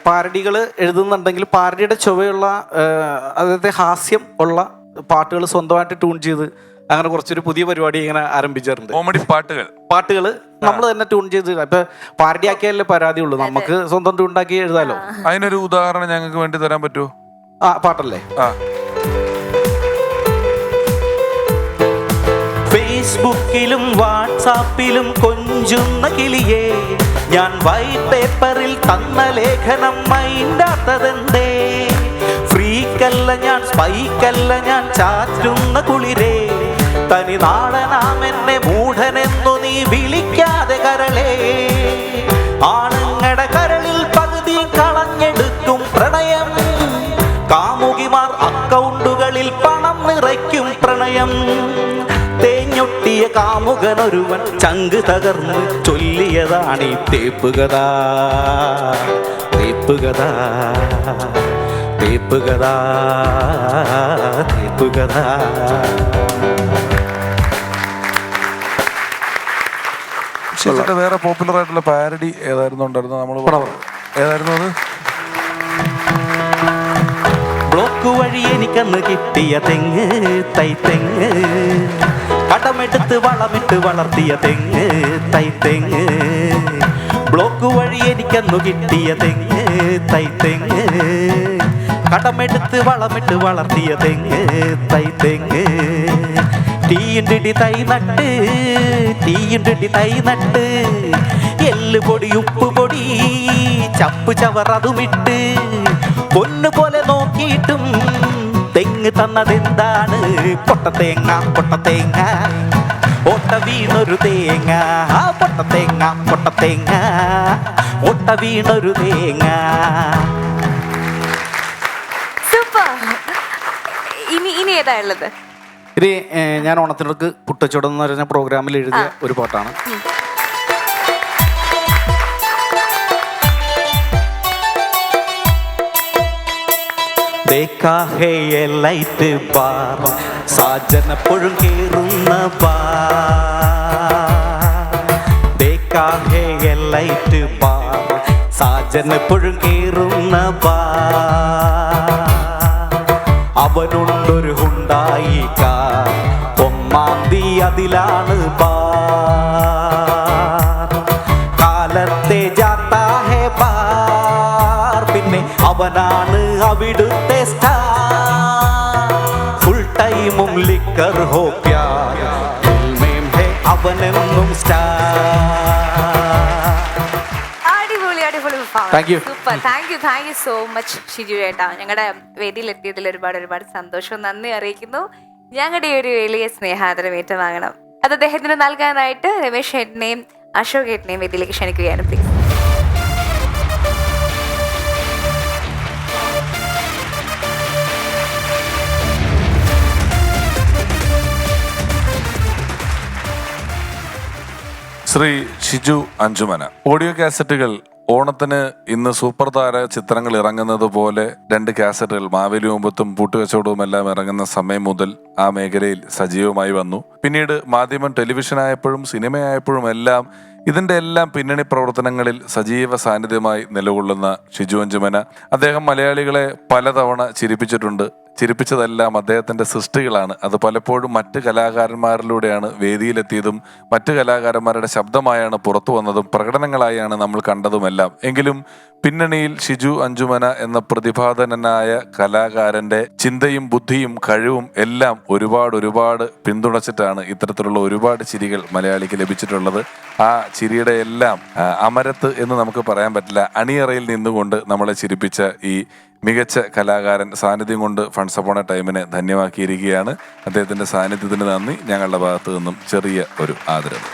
പാരഡികൾ എഴുതുന്നുണ്ടെങ്കിൽ പാരഡിയുടെ ചുവയുള്ള, അതായത് ഹാസ്യം ഉള്ള പാട്ടുകൾ സ്വന്തമായിട്ട് ട്യൂൺ ചെയ്ത് അങ്ങനെ കുറച്ചൊരു പുതിയ പരിപാടി ഇങ്ങനെ ആരംഭിച്ചിട്ടുണ്ട്. കോമഡി പാട്ടുകൾ നമ്മൾ തന്നെ ട്യൂൺ ചെയ്ത്, ഇപ്പൊ പാരഡിയാക്കിയാലേ പരാതിയുള്ളൂ, നമുക്ക് സ്വന്തം ട്യൂണ്ടാക്കി എഴുതാലോ. അതിനൊരു ഉദാഹരണം ഞങ്ങൾക്ക് വേണ്ടി തരാൻ പറ്റുമോ? പാട്ടല്ലേ? ഫേസ്ബുക്കിലും വാട്സാപ്പിലും കൊഞ്ചുന്ന കിളിയേ, ഞാൻ വൈറ്റ് പേപ്പറിൽ തന്ന ലേഖനം മൈൻഡാത്തതെന്തേ? ഫ്രീക്കല്ല ഞാൻ, സ്പൈക്കല്ല ഞാൻ, ചാറ്റുന്ന കുളിരേ, തനി നാടനാമെന്നെ മൂഢനെന്നു നീ വിളിക്കാതെ കരളേ. ആണുങ്ങളുടെ കരളിൽ പകുതി കളഞ്ഞെടുക്കും പ്രണയം, കാമുകിമാർ അക്കൗണ്ടുകളിൽ പണം നിറയ്ക്കും പ്രണയം. തേഞ്ഞൊട്ടിയ കാമുകനൊരുവൻ ചങ്ക് തകർന്ന് ചൊല്ലിയതാണീ തേപ്പുകഥ, തേപ്പുകഥ, തേപ്പുകഥ, തേപ്പുകഥ. വേറെ പോപ്പുലർ ആയിട്ടുള്ള പാരഡി ഏതായിരുന്നു ഉണ്ടായിരുന്നു? നമ്മൾ ഏതായിരുന്നു അത്? ബ്ലോക്ക് വഴി എനിക്കന്ന് കിട്ടിയ തെങ്ങ് തൈത്തെങ്ങ്, കടമെടുത്ത് വളമിട്ട് വളർത്തിയ തെങ്ങ് തൈത്തെങ്ങ്. ബ്ലോക്ക് വഴി എനിക്കന്നു കിട്ടിയ തെങ്ങ് തൈത്തെങ്ങ്, കടമെടുത്ത് വളമിട്ട് വളർത്തിയ തെങ്ങ് തൈത്തെങ്ങ്. തീയുണ്ടിടി തൈ നട്ട്, തീയുണ്ടിടി തൈ നട്ട്, എല്ല് പൊടി ഉപ്പ് പൊടി ചപ്പ് ചവറതുമിട്ട്, പൊന്നു പോലെ നോക്കിയിട്ടും തെങ്ങ് തന്നതെന്താണ്? പൊട്ടത്തേങ്ങ, പൊട്ടത്തേങ്ങ, ഒട്ട വീണൊരു തേങ്ങ, പൊട്ടത്തേങ്ങ, പൊട്ടത്തേങ്ങ, ഒട്ട വീണൊരു തേങ്ങ. സൂപ്പർ. ഇനി ഏതാ ഉള്ളത്? ഇത് ഞാൻ ഓണത്തിനൊക്കെ പുട്ടച്ചോടം എന്ന് പറഞ്ഞ പ്രോഗ്രാമിൽ എഴുതിയ ഒരു പാട്ടാണ്. देखा है ये लाइट बार, साजन എപ്പോഴും കേറുന്ന ബാർ. देखा है ये लाइट बार, സാജൻ എപ്പോഴും കേറുന്ന ബാർ. അവനുണ്ടൊരു ഹുണ്ടായി കാർ, ഒന്നാം തീ അതിലാണ് ബാർ. കാലത്തെ ജാത്താ ഹേ ബാർ, പിന്നെ അവനാണ് അവിടുത്തെ സ്റ്റാർ. ഫുൾ ടൈമും ലിക്കർ ഹോ പ്യാർ, ദിൽമേം ഹേ അവനെന്നും സ്റ്റാർ. അടിപൊളി അടിപൊളി Thank you. Super. Thank you so much Shiju ചേട്ടാ. ഞങ്ങളുടെ വേദിയിൽ എത്തിയതിൽ ഒരുപാട് സന്തോഷവും നന്ദി അറിയിക്കുന്നു. ഞങ്ങളുടെ ഈ ഒരു വലിയ സ്നേഹാദരം ഏറ്റുവാങ്ങണം. അത് അദ്ദേഹത്തിന് നൽകാനായിട്ട് രമേശ് ഏട്ടനെയും അശോക് ഏട്ടനെയും വേദിയിലേക്ക് ക്ഷണിക്കുകയാണ് പ്ലീസ്. ശ്രീ ഷിജു അഞ്ചുമന. ഓഡിയോ കാസറ്റുകൾ ഓണത്തിന് ഇന്ന് സൂപ്പർ താര ചിത്രങ്ങൾ ഇറങ്ങുന്നത് പോലെ 2 കാസറ്റുകൾ മാവേലി മുമ്പത്തും പൂട്ടുകച്ചവടവും എല്ലാം ഇറങ്ങുന്ന സമയം മുതൽ ആ മേഖലയിൽ സജീവമായി വന്നു. പിന്നീട് മാധ്യമം, ടെലിവിഷൻ ആയപ്പോഴും സിനിമയായപ്പോഴും എല്ലാം ഇതിന്റെ എല്ലാം പിന്നണി പ്രവർത്തനങ്ങളിൽ സജീവ സാന്നിധ്യമായി നിലകൊള്ളുന്ന ഷിജു അഞ്ചുമന. അദ്ദേഹം മലയാളികളെ പലതവണ ചിരിപ്പിച്ചിട്ടുണ്ട്. ചിരിപ്പിച്ചതെല്ലാം അദ്ദേഹത്തിന്റെ സൃഷ്ടികളാണ്. അത് പലപ്പോഴും മറ്റ് കലാകാരന്മാരിലൂടെയാണ് വേദിയിലെത്തിയതും മറ്റ് കലാകാരന്മാരുടെ ശബ്ദമായാണ് പുറത്തു വന്നതും പ്രകടനങ്ങളായാണ് നമ്മൾ കണ്ടതുമെല്ലാം. എങ്കിലും പിന്നണിയിൽ ഷിജു അഞ്ചുമന എന്ന പ്രതിഭാധനനായ കലാകാരന്റെ ചിന്തയും ബുദ്ധിയും കഴിവും എല്ലാം ഒരുപാട് പിന്തുണച്ചിട്ടാണ് ഇത്തരത്തിലുള്ള ഒരുപാട് ചിരികൾ മലയാളിക്ക് ലഭിച്ചിട്ടുള്ളത്. ആ ചിരിയുടെ എല്ലാം അമരത്ത് എന്ന് നമുക്ക് പറയാൻ പറ്റില്ല. അണിയറയിൽ നിന്നുകൊണ്ട് നമ്മളെ ചിരിപ്പിച്ച ഈ മികച്ച കലാകാരൻ സാന്നിധ്യം കൊണ്ട് ഫണ്ട്സ് അപ്പോൺ എ ടൈമിനെ ധന്യമാക്കിയിരിക്കുകയാണ്. അദ്ദേഹത്തിന്റെ സാന്നിധ്യത്തിന് നന്ദി. ഞങ്ങളുടെ ഭാഗത്തു നിന്നും ചെറിയ ഒരു ആദരവ്.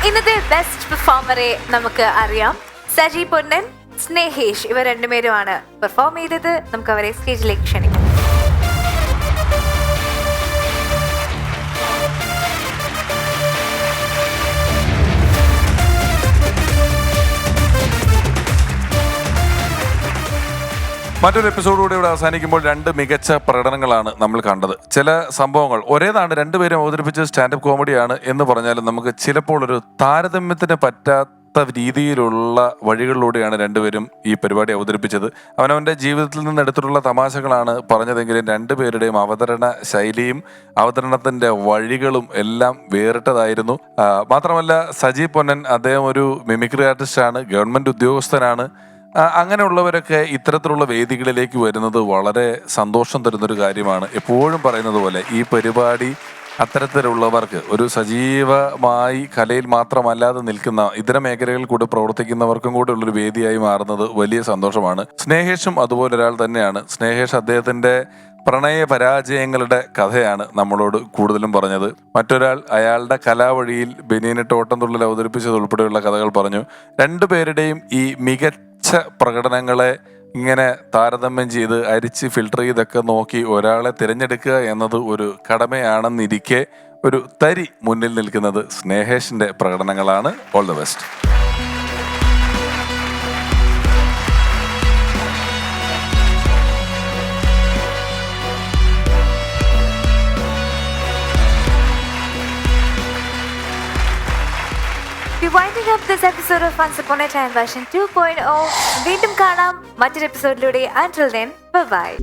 ഇന്നത്തെ ബെസ്റ്റ് പെർഫോമറെ നമുക്ക് അറിയാം. സജി പൊന്നൻ, സ്നേഹേഷ്, ഇവർ രണ്ടുപേരുമാണ് പെർഫോം ചെയ്തത്. നമുക്ക് അവരെ സ്റ്റേജിലേക്ക് ക്ഷണിക്കാം. മറ്റൊരു എപ്പിസോഡുകൂടി ഇവിടെ അവസാനിക്കുമ്പോൾ 2 മികച്ച പ്രകടനങ്ങളാണ് നമ്മൾ കണ്ടത്. ചില സംഭവങ്ങൾ ഒരേതാണ്, രണ്ടുപേരും അവതരിപ്പിച്ച സ്റ്റാൻഡപ്പ് കോമഡിയാണ് എന്ന് പറഞ്ഞാലും നമുക്ക് ചിലപ്പോൾ ഒരു താരതമ്യത്തിന് പറ്റാത്ത രീതിയിലുള്ള വഴികളിലൂടെയാണ് രണ്ടുപേരും ഈ പരിപാടി അവതരിപ്പിച്ചത്. അവനവൻ്റെ ജീവിതത്തിൽ നിന്ന് എടുത്തിട്ടുള്ള തമാശകളാണ് പറഞ്ഞതെങ്കിലും രണ്ടുപേരുടെയും അവതരണ ശൈലിയും അവതരണത്തിൻ്റെ വഴികളും എല്ലാം വേറിട്ടതായിരുന്നു. മാത്രമല്ല സജി പൊന്നൻ അദ്ദേഹം ഒരു മിമിക്രി ആർട്ടിസ്റ്റാണ്, ഗവൺമെൻറ് ഉദ്യോഗസ്ഥനാണ്. അങ്ങനെയുള്ളവരൊക്കെ ഇത്തരത്തിലുള്ള വേദികളിലേക്ക് വരുന്നത് വളരെ സന്തോഷം തരുന്നൊരു കാര്യമാണ്. എപ്പോഴും പറയുന്നത് പോലെ ഈ പരിപാടി അത്തരത്തിലുള്ളവർക്ക് ഒരു സജീവമായി കലയിൽ മാത്രമല്ലാതെ നിൽക്കുന്ന ഇതര മേഖലകളിൽ കൂടി പ്രവർത്തിക്കുന്നവർക്കും കൂടെ ഉള്ളൊരു വേദിയായി മാറുന്നത് വലിയ സന്തോഷമാണ്. സ്നേഹേഷും അതുപോലെ ഒരാൾ തന്നെയാണ്. സ്നേഹേഷ് അദ്ദേഹത്തിൻ്റെ പ്രണയ പരാജയങ്ങളുടെ കഥയാണ് നമ്മളോട് കൂടുതലും പറഞ്ഞത്. മറ്റൊരാൾ അയാളുടെ കലാവഴിയിൽ ബനിയനിട്ട് ഓട്ടം തുള്ളൽ അവതരിപ്പിച്ചത് ഉൾപ്പെടെയുള്ള കഥകൾ പറഞ്ഞു. രണ്ടുപേരുടെയും ഈ മികച്ച പ്രകടനങ്ങളെ ഇങ്ങനെ താരതമ്യം ചെയ്ത് അരിച്ച് ഫിൽട്ടർ ചെയ്തൊക്കെ നോക്കി ഒരാളെ തിരഞ്ഞെടുക്കുക എന്നത് ഒരു കടമയാണെന്നിരിക്കെ ഒരു തരി മുന്നിൽ നിൽക്കുന്നത് സ്നേഹേഷിന്റെ പ്രകടനങ്ങളാണ്. All the best. We're winding up this episode of Once Upon a Time version 2.0. വീണ്ടും കാണാം മറ്റൊരു എപ്പിസോഡിലൂടെ. Until then, bye bye.